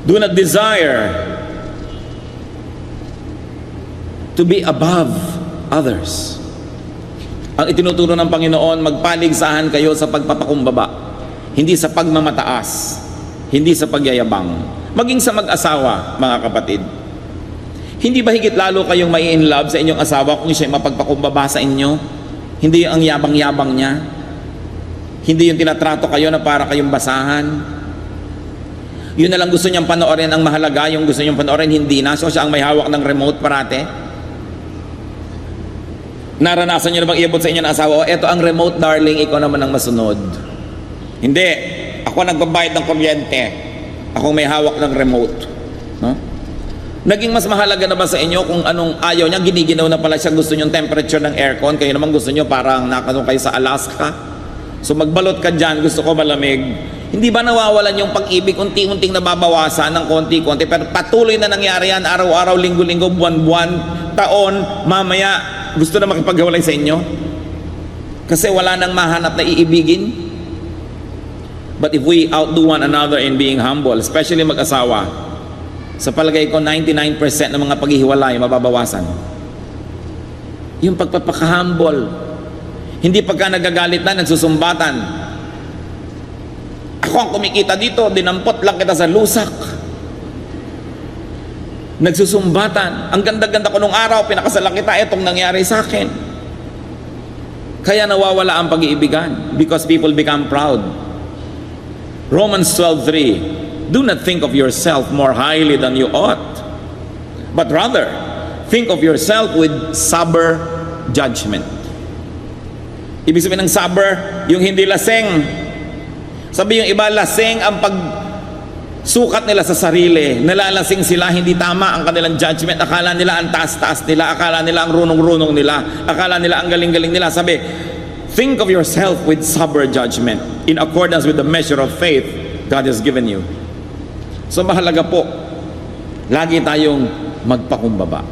Do not desire to be above others. Ang itinuturo ng Panginoon, magpaligsahan kayo sa pagpapakumbaba, hindi sa pagmamataas, hindi sa pagyayabang. Maging sa mag-asawa, mga kapatid. Hindi ba higit lalo kayong mai-inlove sa inyong asawa kung siya mapagpakumbaba sa inyo? Hindi ang yabang-yabang niya. Hindi yung tinatrato kayo na para kayong basahan. Yun na lang gusto niyang panoorin ang mahalaga, yung gusto niyang panoorin hindi na. So siya ang may hawak ng remote parate. Naranasan niyo na bang iabot sa inyo ng asawa, eto ang remote darling, ikaw naman ang masunod. Hindi. Ako nagbabayad ng kuryente. Ako may hawak ng remote. No? Naging mas mahalaga na ba sa inyo kung anong ayaw niya, giniginaw na pala siya, gusto niyo yung temperature ng aircon, kayo naman gusto niyo parang nakano kayo sa Alaska. So magbalot ka dyan, gusto ko malamig. Hindi ba nawawalan yung pag-ibig, unti-unting nababawasan ng konti-konti, pero patuloy na nangyari yan, araw-araw, linggo-linggo, buwan-buwan, taon, mamaya, gusto na makipaghiwalay sa inyo? Kasi wala nang mahanap na iibigin. But if we outdo one another in being humble, especially mag-asawa, sa palagay ko, 99% ng mga paghihiwalay mababawasan. Yung pagpapaka-humble. Hindi pagka nagagalit na, nagsusumbatan. Ako ang kumikita dito, dinampot lang kita sa lusak. Nagsusumbatan. Ang ganda-ganda ko nung araw, pinakasalan kita, etong nangyari sa akin. Kaya nawawala ang pag-iibigan because people become proud. Romans 12:3. Do not think of yourself more highly than you ought, but rather think of yourself with sober judgment. Ibig sabihin ng sober, yung hindi laseng. Sabi yung iba, laseng ang pagsukat nila sa sarili. Nalalasing sila, hindi tama ang kanilang judgment. Akala nila ang taas-taas nila, akala nila ang runong-runong nila, akala nila ang galing-galing nila. Sabi, think of yourself with sober judgment in accordance with the measure of faith God has given you. So mahalaga po, lagi tayong magpakumbaba.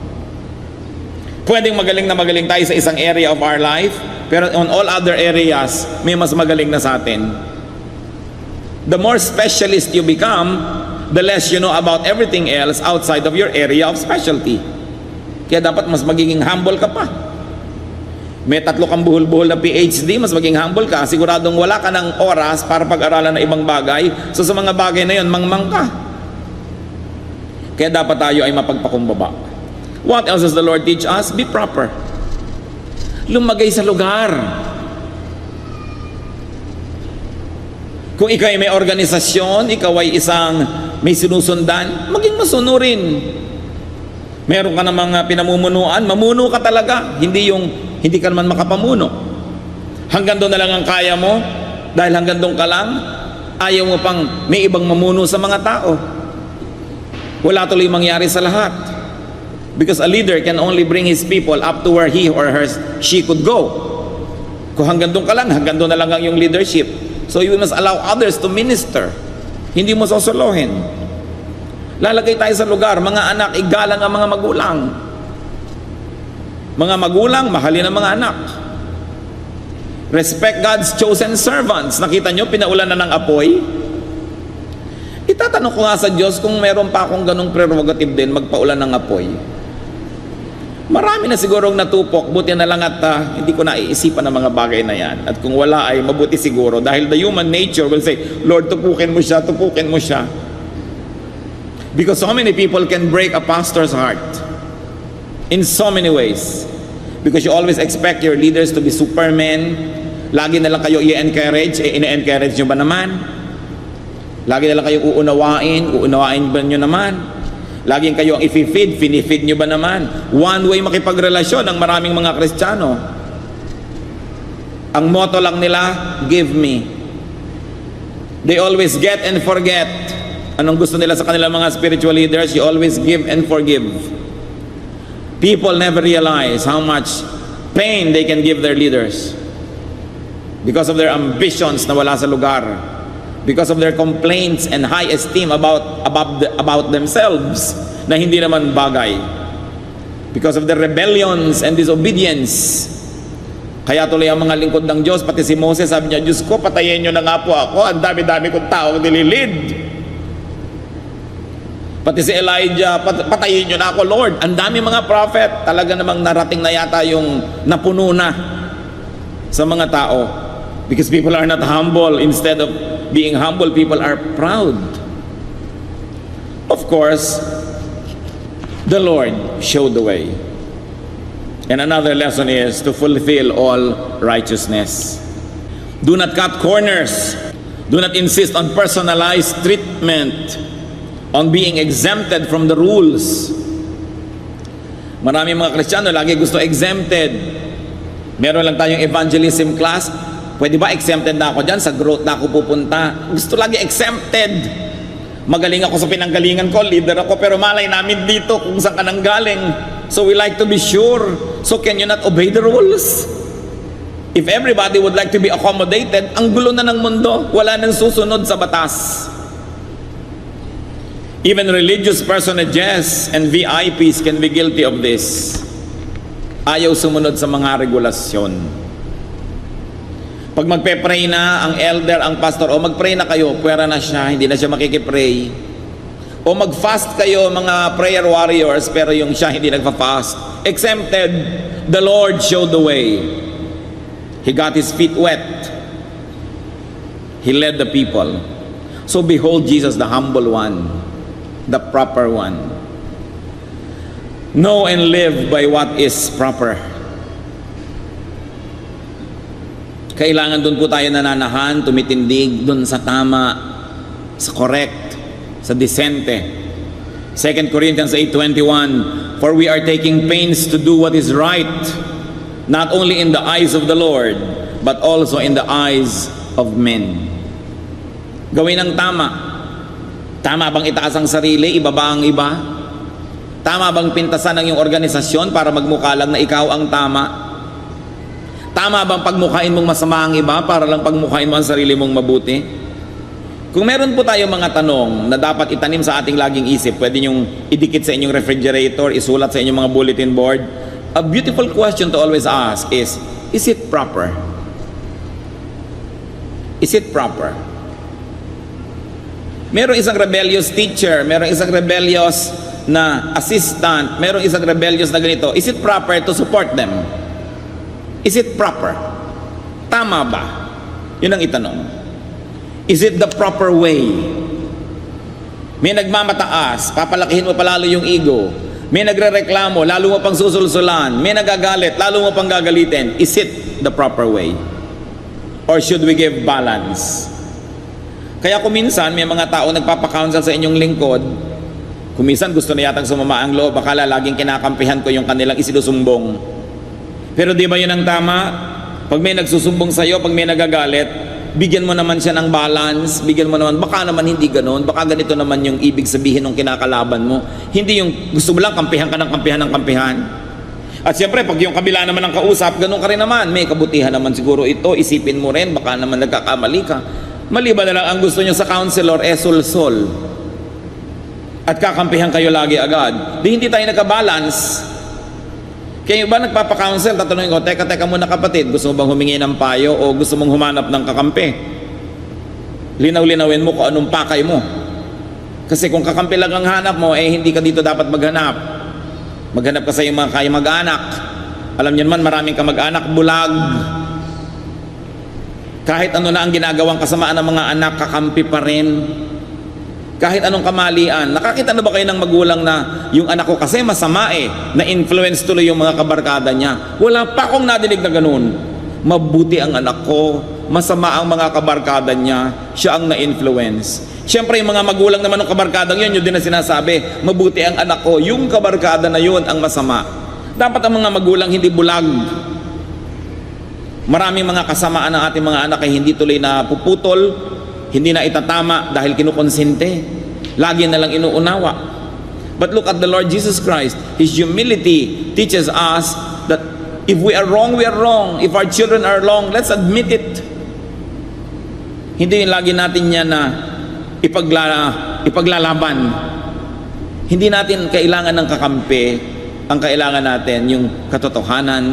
Pwedeng magaling na magaling tayo sa isang area of our life, pero on all other areas, may mas magaling na sa atin. The more specialist you become, the less you know about everything else outside of your area of specialty. Kaya dapat mas magiging humble ka pa. May 3 kang buhol-buhol na PhD, mas maging humble ka. Siguradong wala ka ng oras para pag-aralan ng ibang bagay. So sa mga bagay na yon, mangmang ka. Kaya dapat tayo ay mapagpakumbaba. What else does the Lord teach us? Be proper. Lumagay sa lugar. Kung ikaw ay may organisasyon, ikaw ay isang may sinusundan, maging masunurin. Meron ka ng mga pinamumunuan, mamuno ka talaga. Hindi ka naman makapamuno. Hanggang doon na lang ang kaya mo, dahil hanggang doon ka lang, ayaw mo pang may ibang mamuno sa mga tao. Wala tuloy mangyari sa lahat. Because a leader can only bring his people up to where he or she could go. Kung hanggang doon ka lang, hanggang doon na lang ang yung leadership. So you must allow others to minister. Hindi mo sosolohin. Lalagay tayo sa lugar, mga anak, igalang ang mga magulang. Mga magulang, mahalin ang mga anak. Respect God's chosen servants. Nakita nyo, pinaulan na ng apoy. Itatanong ko nga sa Diyos kung meron pa akong ganong prerogative din, magpaulan ng apoy. Marami na sigurong natupok, buti na lang at hindi ko naiisipan ang mga bagay na yan. At kung wala ay mabuti siguro, dahil the human nature will say, Lord, tupukin mo siya, tupukin mo siya. Because so many people can break a pastor's heart in so many ways. Because you always expect your leaders to be supermen. Lagi na lang kayo i-encourage, ina-encourage nyo ba naman? Lagi na lang kayo uunawain ba nyo naman? Laging kayo ang i-feed, finifeed nyo ba naman? One way makipagrelasyon ang maraming mga Kristiyano. Ang motto lang nila, give me. They always get and forget. Anong gusto nila sa kanilang mga spiritual leaders? You always give and forgive. People never realize how much pain they can give their leaders because of their ambitions na wala sa lugar. Because of their complaints and high esteem about themselves na hindi naman bagay. Because of their rebellions and disobedience. Kaya tuloy ang mga lingkod ng Diyos, pati si Moses, sabi niya, Diyos ko, patayin niyo na nga po ako, ang dami-dami kong taong nililid. Pati si Elijah, patayin niyo na ako, Lord. Ang dami mga prophet, talaga namang narating na yata yung napuno na sa mga tao. Because people are not humble. Instead of being humble, people are proud. Of course, the Lord showed the way. And another lesson is to fulfill all righteousness. Do not cut corners. Do not insist on personalized treatment, on being exempted from the rules. Marami mga Kristiyano lagi gusto exempted. Meron lang tayong evangelism class. Pwede ba exempted na ako dyan? Sa growth na ako pupunta. Gusto lagi exempted. Magaling ako sa pinanggalingan ko, leader ako, pero malay namin dito kung saan ka nanggaling. So we like to be sure. So can you not obey the rules? If everybody would like to be accommodated, ang gulo na ng mundo. Wala nang susunod sa batas. Even religious personages and VIPs can be guilty of this. Ayaw sumunod sa mga regulasyon. Pag magpe-pray na ang elder, ang pastor, o mag-pray na kayo, pwera na siya, hindi na siya makikipray. O mag-fast kayo, mga prayer warriors, pero yung siya hindi nagpa-fast. Exempted, the Lord showed the way. He got his feet wet. He led the people. So behold Jesus, the humble one, the proper one. Know and live by what is proper. Kailangan doon po tayo nananahan, tumitindig doon sa tama, sa correct, sa decente. 2 Corinthians 8:21, for we are taking pains to do what is right, not only in the eyes of the Lord, but also in the eyes of men. Gawin ang tama. Tama bang itaas ang sarili, ibaba ang iba? Tama bang pintasan ang iyong organisasyon para magmukha lang na ikaw ang tama? Tama bang pagmukhain mong masama ang iba para lang pagmukhain mo ang sarili mong mabuti? Kung meron po tayong mga tanong na dapat itanim sa ating laging isip, pwede nyong idikit sa inyong refrigerator, isulat sa inyong mga bulletin board, a beautiful question to always ask is it proper? Is it proper? Merong isang rebellious teacher, merong isang rebellious na assistant, merong isang rebellious na ganito. Is it proper to support them? Is it proper? Tama ba? Yun ang itanong. Is it the proper way? May nagmamataas, papalakihin mo palalo yung ego. May nagrereklamo, lalo mo pang susulsulan. May nagagalit, lalo mo pang gagalitin. Is it the proper way? Or should we give balance? Kaya kung minsan may mga tao nagpapakounsel sa inyong lingkod, kung minsan gusto na yatang sumama ang loob, akala laging kinakampihan ko yung kanilang isinusumbong. Pero di ba yun ang tama? Pag may nagsusumbong sa'yo, pag may nagagalit, bigyan mo naman siya ng balance, bigyan mo naman, baka naman hindi ganun, baka ganito naman yung ibig sabihin ng kinakalaban mo. Hindi yung gusto mo lang kampihan ka ng kampihan ng kampihan. At siyempre, pag yung kabila naman ang kausap, ganun ka rin naman. May kabutihan naman siguro ito, isipin mo rin, baka naman nagkakamali ka. Maliban na lang ang gusto nyo sa counselor, sul-sol. At kakampihan kayo lagi agad. Di hindi tayo nagka-balance. Kaya ba nagpapa-counsel, tatanungin ko, teka muna kapatid, gusto mo bang humingi ng payo o gusto mong humanap ng kakampi? Linaw-linawin mo kung anong pakay mo. Kasi kung kakampi lang ang hanap mo, hindi ka dito dapat maghanap. Maghanap ka sa iyong mga kaya mag-anak. Alam niyo naman, maraming ka mag-anak, bulag. Kahit ano na ang ginagawang kasamaan ng mga anak, kakampi pa rin. Kahit anong kamalian. Nakakita na ba kayo ng magulang na yung anak ko kasi masama na-influence tuloy yung mga kabarkada niya? Wala pa akong nadinig na ganun. Mabuti ang anak ko, masama ang mga kabarkada niya, siya ang na-influence. Siyempre yung mga magulang naman ng kabarkadang yun, yun din na sinasabi, mabuti ang anak ko, yung kabarkada na yun ang masama. Dapat ang mga magulang hindi bulag. Maraming mga kasamaan ng ating mga anak ay hindi tuloy na puputol, hindi na itatama dahil kinukonsente. Lagi na lang inuunawa. But look at the Lord Jesus Christ. His humility teaches us that if we are wrong, we are wrong. If our children are wrong, let's admit it. Hindi lagi natin yan na ipaglalaban. Hindi natin kailangan ng kakampi. Ang kailangan natin yung katotohanan,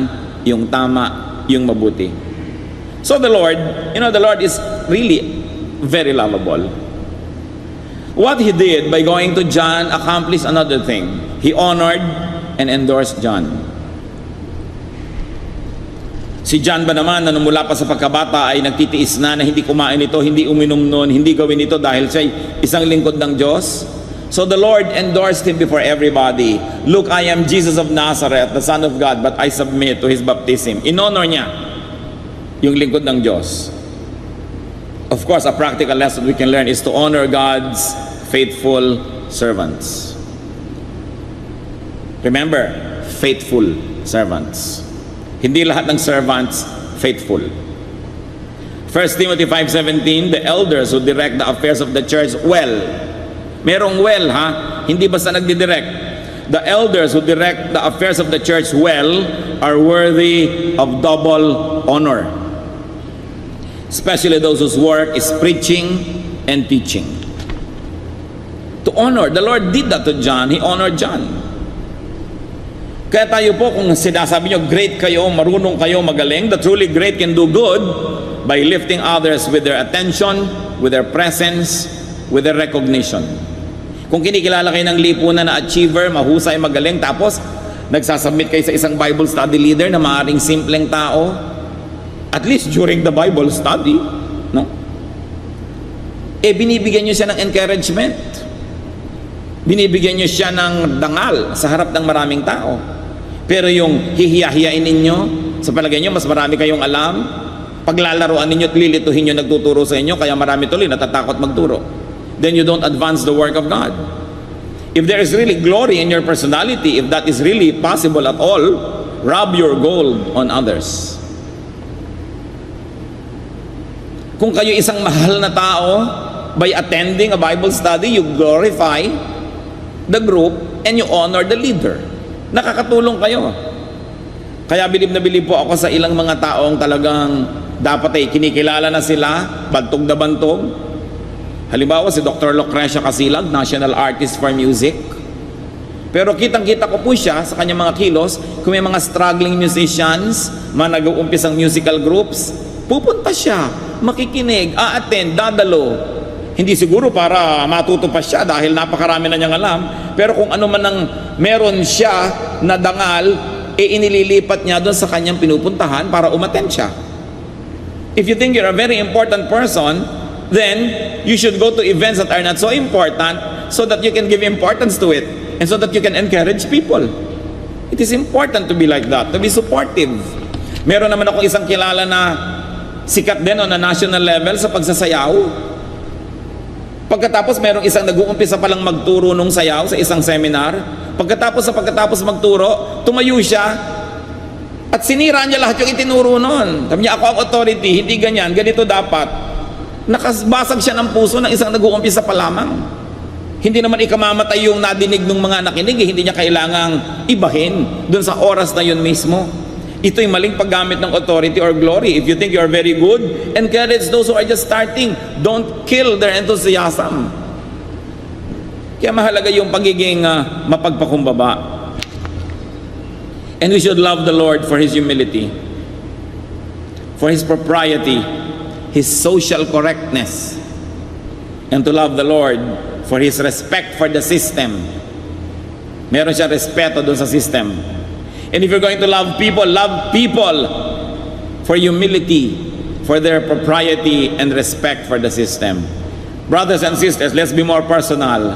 yung tama, yung mabuti. So the Lord, the Lord is really very lovable. What He did by going to John accomplished another thing. He honored and endorsed John. Si John ba naman na mula pa sa pagkabata ay nagtitiis na hindi kumain ito, hindi uminom noon, hindi gawin ito dahil siya isang lingkod ng Diyos? So the Lord endorsed him before everybody. Look, I am Jesus of Nazareth, the Son of God, but I submit to His baptism. In-honor niya yung lingkod ng Diyos. Of course, a practical lesson we can learn is to honor God's faithful servants. Remember, faithful servants. Hindi lahat ng servants faithful. 1 Timothy 5:17, the elders who direct the affairs of the church well. Merong well, hindi basta nagdidirect. The elders who direct the affairs of the church well are worthy of double honor. Especially those whose work is preaching and teaching. To honor, the Lord did that to John. He honored John. Kaya tayo po, kung sinasabi nyo, great kayo, marunong kayo, magaling, the truly great can do good by lifting others with their attention, with their presence, with their recognition. Kung kinikilala kayo ng lipunan na achiever, mahusay, magaling, tapos nagsasubmit kayo sa isang Bible study leader na maaaring simpleng tao, at least during the Bible study, no? Binibigyan nyo siya ng encouragement. Binibigyan nyo siya ng dangal sa harap ng maraming tao. Pero yung hihiya-hiyain ninyo, sa palagay nyo, mas marami kayong alam, paglalaroan ninyo at lilituhin nyo nagtuturo sa inyo, kaya marami tuloy natatakot magturo. Then you don't advance the work of God. If there is really glory in your personality, if that is really possible at all, rub your gold on others. Kung kayo isang mahal na tao, by attending a Bible study, you glorify the group and you honor the leader. Nakakatulong kayo. Kaya bilib na bilib po ako sa ilang mga taong talagang dapat kinikilala na sila, bantog na bantog. Halimbawa si Dr. Lucrecia Casilag, National Artist for Music. Pero kitang-kita ko po siya sa kanyang mga kilos, kung may mga struggling musicians, mga nag-uumpisang musical groups, pupunta siya, makikinig, a-attend, dadalo. Hindi siguro para matuto pa siya dahil napakarami na niyang alam, pero kung ano man ang meron siya na dangal, inililipat niya doon sa kanyang pinupuntahan para umattend siya. If you think you're a very important person, then you should go to events that are not so important so that you can give importance to it and so that you can encourage people. It is important to be like that, to be supportive. Meron naman akong isang kilala na sikat din on a national level sa pagsasayaw. Pagkatapos merong isang nag-uumpisa palang magturo nung sayaw sa isang seminar. Pagkatapos magturo, tumayo siya at sinira niya lahat yung itinuro nun. Sabi niya, ako ang authority, hindi ganyan, ganito dapat. Nakasbasag siya ng puso ng isang nag-uumpisa pa lamang. Hindi naman ikamamatay yung nadinig ng mga nakinig, hindi niya kailangang ibahin dun sa oras na yun mismo. Ito'y maling paggamit ng authority or glory. If you think you are very good, encourage those who are just starting. Don't kill their enthusiasm. Kaya mahalaga yung pagiging mapagpakumbaba. And we should love the Lord for His humility, for His propriety, His social correctness, and to love the Lord for His respect for the system. Meron siya respeto dun sa system. And if you're going to love people for humility, for their propriety and respect for the system. Brothers and sisters, let's be more personal.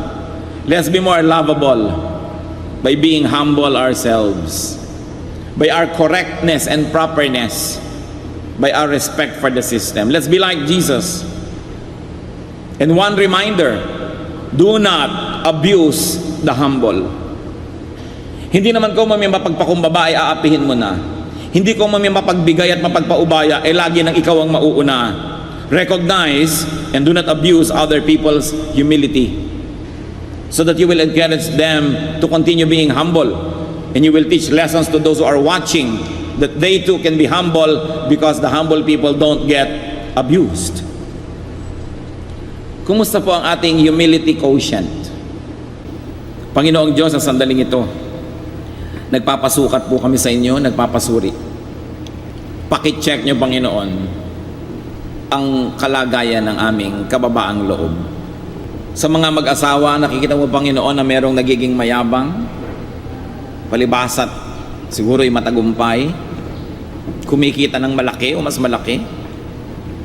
Let's be more lovable by being humble ourselves, by our correctness and properness, by our respect for the system. Let's be like Jesus. And one reminder, do not abuse the humble. Hindi naman ko may mapagpakumbaba ay aapihin mo na. Hindi ko may mapagbigay at mapagpaubaya ay lagi nang ikaw ang mauuna. Recognize and do not abuse other people's humility, so that you will encourage them to continue being humble, and you will teach lessons to those who are watching that they too can be humble, because the humble people don't get abused. Kumusta po ang ating humility quotient? Panginoong Diyos, sa sandaling ito, nagpapasukat po kami sa inyo, nagpapasuri. Paki-check nyo, Panginoon, ang kalagayan ng aming kababaang loob. Sa mga mag-asawa, nakikita mo, Panginoon, na merong nagiging mayabang, palibasat, siguro'y matagumpay, kumikita ng malaki o mas malaki,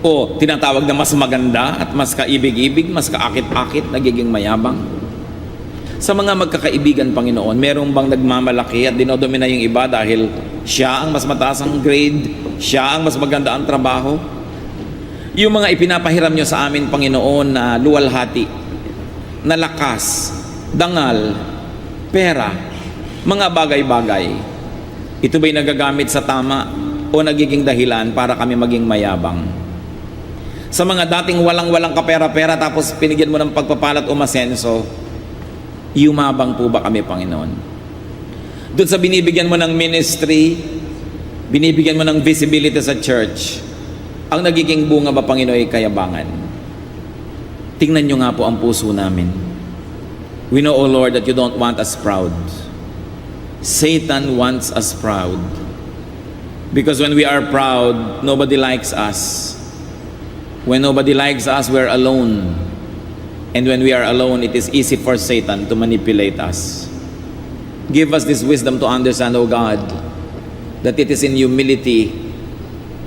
o tinatawag na mas maganda at mas kaibig-ibig, mas kaakit-akit, nagiging mayabang. Sa mga magkakaibigan, Panginoon, merong bang nagmamalaki at dinodomina yung iba dahil siya ang mas mataas ang grade, siya ang mas maganda ang trabaho? Yung mga ipinapahiram nyo sa amin, Panginoon, na luwalhati, na lakas, dangal, pera, mga bagay-bagay, ito ba'y nagagamit sa tama o nagiging dahilan para kami maging mayabang? Sa mga dating walang-walang kapera-pera tapos pinigyan mo ng pagpapalat o masenso, yumabang po ba kami, Panginoon? Doon sa binibigyan mo ng ministry, binibigyan mo ng visibility sa church, ang nagiging bunga ba, Panginoon, ay kayabangan? Tingnan nyo nga po ang puso namin. We know, O Lord, that you don't want us proud. Satan wants us proud. Because when we are proud, nobody likes us. When nobody likes us, we're alone. And when we are alone, it is easy for Satan to manipulate us. Give us this wisdom to understand, O God, that it is in humility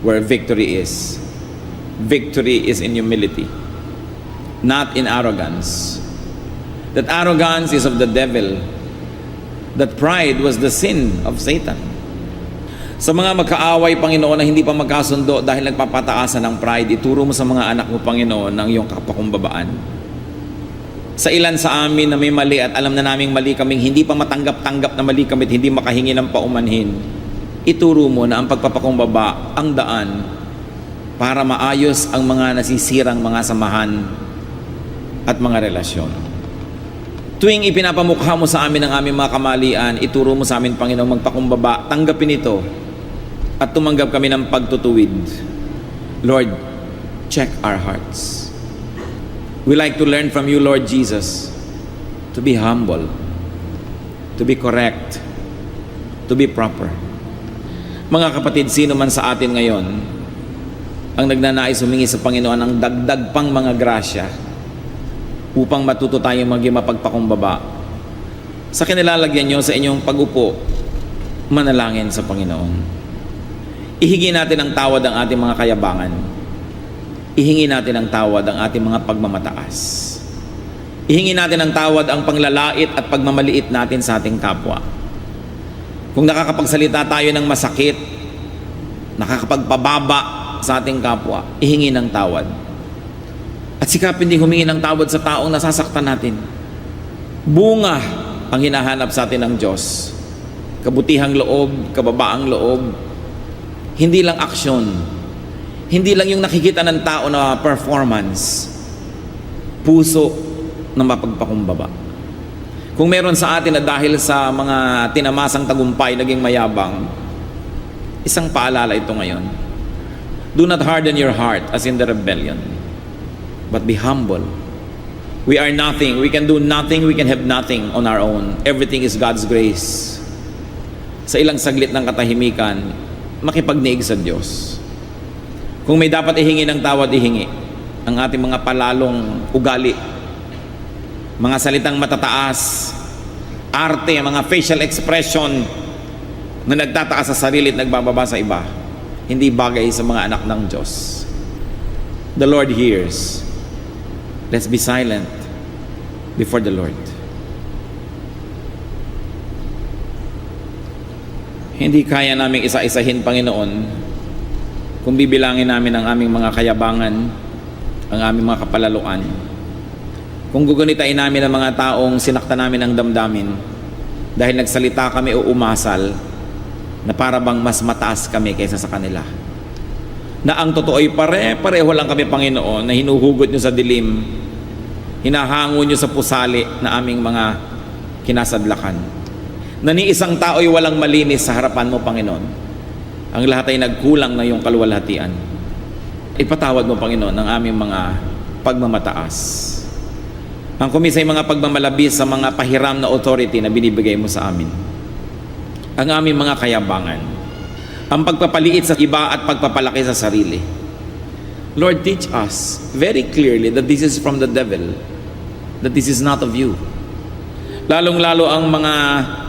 where victory is. Victory is in humility, not in arrogance. That arrogance is of the devil. That pride was the sin of Satan. Sa mga magkaaway, Panginoon, na hindi pa magkasundo dahil nagpapataasan ng pride, ituro mo sa mga anak mo, Panginoon, ang iyong kapakumbabaan. Sa ilan sa amin na may mali at alam na naming mali kaming hindi pa matanggap-tanggap na mali kami at hindi makahingi ng paumanhin, ituro mo na ang pagpapakumbaba ang daan para maayos ang mga nasisirang mga samahan at mga relasyon. Tuwing ipinapamukha mo sa amin ang aming mga kamalian, ituro mo sa amin, Panginoon, magpakumbaba, tanggapin ito at tumanggap kami ng pagtutuwid. Lord, check our hearts. We like to learn from you, Lord Jesus, to be humble. to be correct, to be proper. Mga kapatid, sino man sa atin ngayon ang nagnanais humingi sa Panginoon ng dagdag pang mga grasya upang matuto tayong maging mapagpakumbaba, sa kinilalagyan nyo sa inyong pag-upo, manalangin sa Panginoon. Ihingi natin ang tawad ang ating mga kayabangan. Ihingi natin ang tawad ang ating mga pagmamataas. Ihingi natin ang tawad ang panglalait at pagmamaliit natin sa ating kapwa. Kung nakakapagsalita tayo ng masakit, nakakapagpababa sa ating kapwa, ihingi ng tawad. At sikapin din humingi ng tawad sa taong nasasaktan natin. Bunga ang hinahanap sa atin ng Diyos. Kabutihang loob, kababaang loob. Hindi lang aksyon. Hindi lang yung nakikita ng tao na performance. Puso na mapagpakumbaba. Kung meron sa atin na dahil sa mga tinamasang tagumpay naging mayabang, isang paalala ito ngayon. Do not harden your heart as in the rebellion, but be humble. We are nothing. We can do nothing. We can have nothing on our own. Everything is God's grace. Sa ilang saglit ng katahimikan, makipagniig sa Diyos. Kung may dapat ihingi ng tawad, ihingi. Ang ating mga palalong ugali, mga salitang matataas, arte, mga facial expression na nagtataas sa sarili at nagbababa sa iba, hindi bagay sa mga anak ng Diyos. The Lord hears. Let's be silent before the Lord. Hindi kaya naming isa-isahin, Panginoon, kung bibilangin namin ang aming mga kayabangan, ang aming mga kapalaluan. Kung gugunitain namin ang mga taong sinakta namin ang damdamin dahil nagsalita kami o umasal na para bang mas mataas kami kaysa sa kanila. Na ang totoo ay pare-pareho lang kami, Panginoon, na hinuhugot nyo sa dilim, hinahango nyo sa pusali na aming mga kinasadlakan. Na ni isang tao ay walang malinis sa harapan mo, Panginoon. Ang lahat ay nagkulang na iyong kaluwalhatian. Ipatawad mo, Panginoon, ang aming mga pagmamataas. Ang kumisay mga pagmamalabis sa mga pahiram na authority na binibigay mo sa amin. Ang aming mga kayabangan. Ang pagpapaliit sa iba at pagpapalaki sa sarili. Lord, teach us very clearly that this is from the devil, that this is not of you. Lalong-lalo ang mga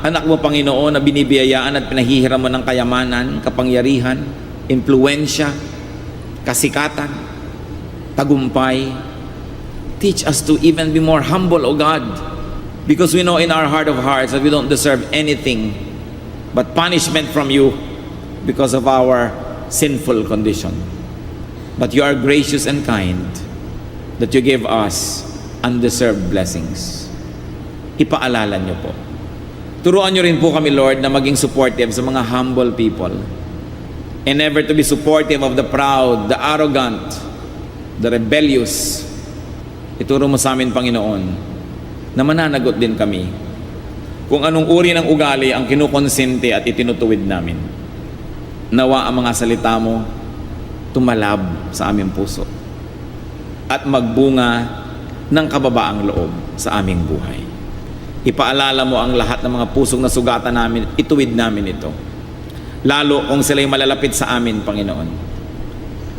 anak mo, Panginoon, na binibiyayaan at pinahihiram mo ng kayamanan, kapangyarihan, impluensya, kasikatan, tagumpay. Teach us to even be more humble, O God, because we know in our heart of hearts that we don't deserve anything but punishment from you because of our sinful condition. But you are gracious and kind that you give us undeserved blessings. Ipaalala niyo po. Turuan niyo rin po kami, Lord, na maging supportive sa mga humble people and never to be supportive of the proud, the arrogant, the rebellious. Ituro mo sa amin, Panginoon, na mananagot din kami kung anong uri ng ugali ang kinukonsente at itinutuwid namin. Nawa ang mga salita mo tumalab sa aming puso at magbunga ng kababaang loob sa aming buhay. Ipaalala mo ang lahat ng mga pusong nasugatan namin, ituwid namin ito. Lalo kung sila'y malalapit sa amin, Panginoon.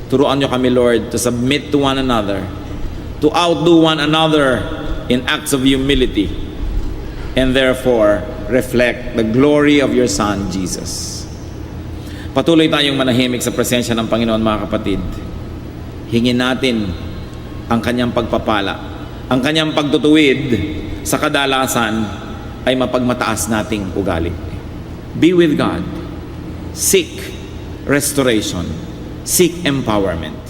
Turuan niyo kami, Lord, to submit to one another, to outdo one another in acts of humility, and therefore reflect the glory of your Son, Jesus. Patuloy tayong manahimik sa presensya ng Panginoon, mga kapatid. Hingin natin ang kanyang pagpapala, ang kanyang pagtutuwid sa kadalasan ay mapagmataas nating ugali. Be with God. Seek restoration. Seek empowerment.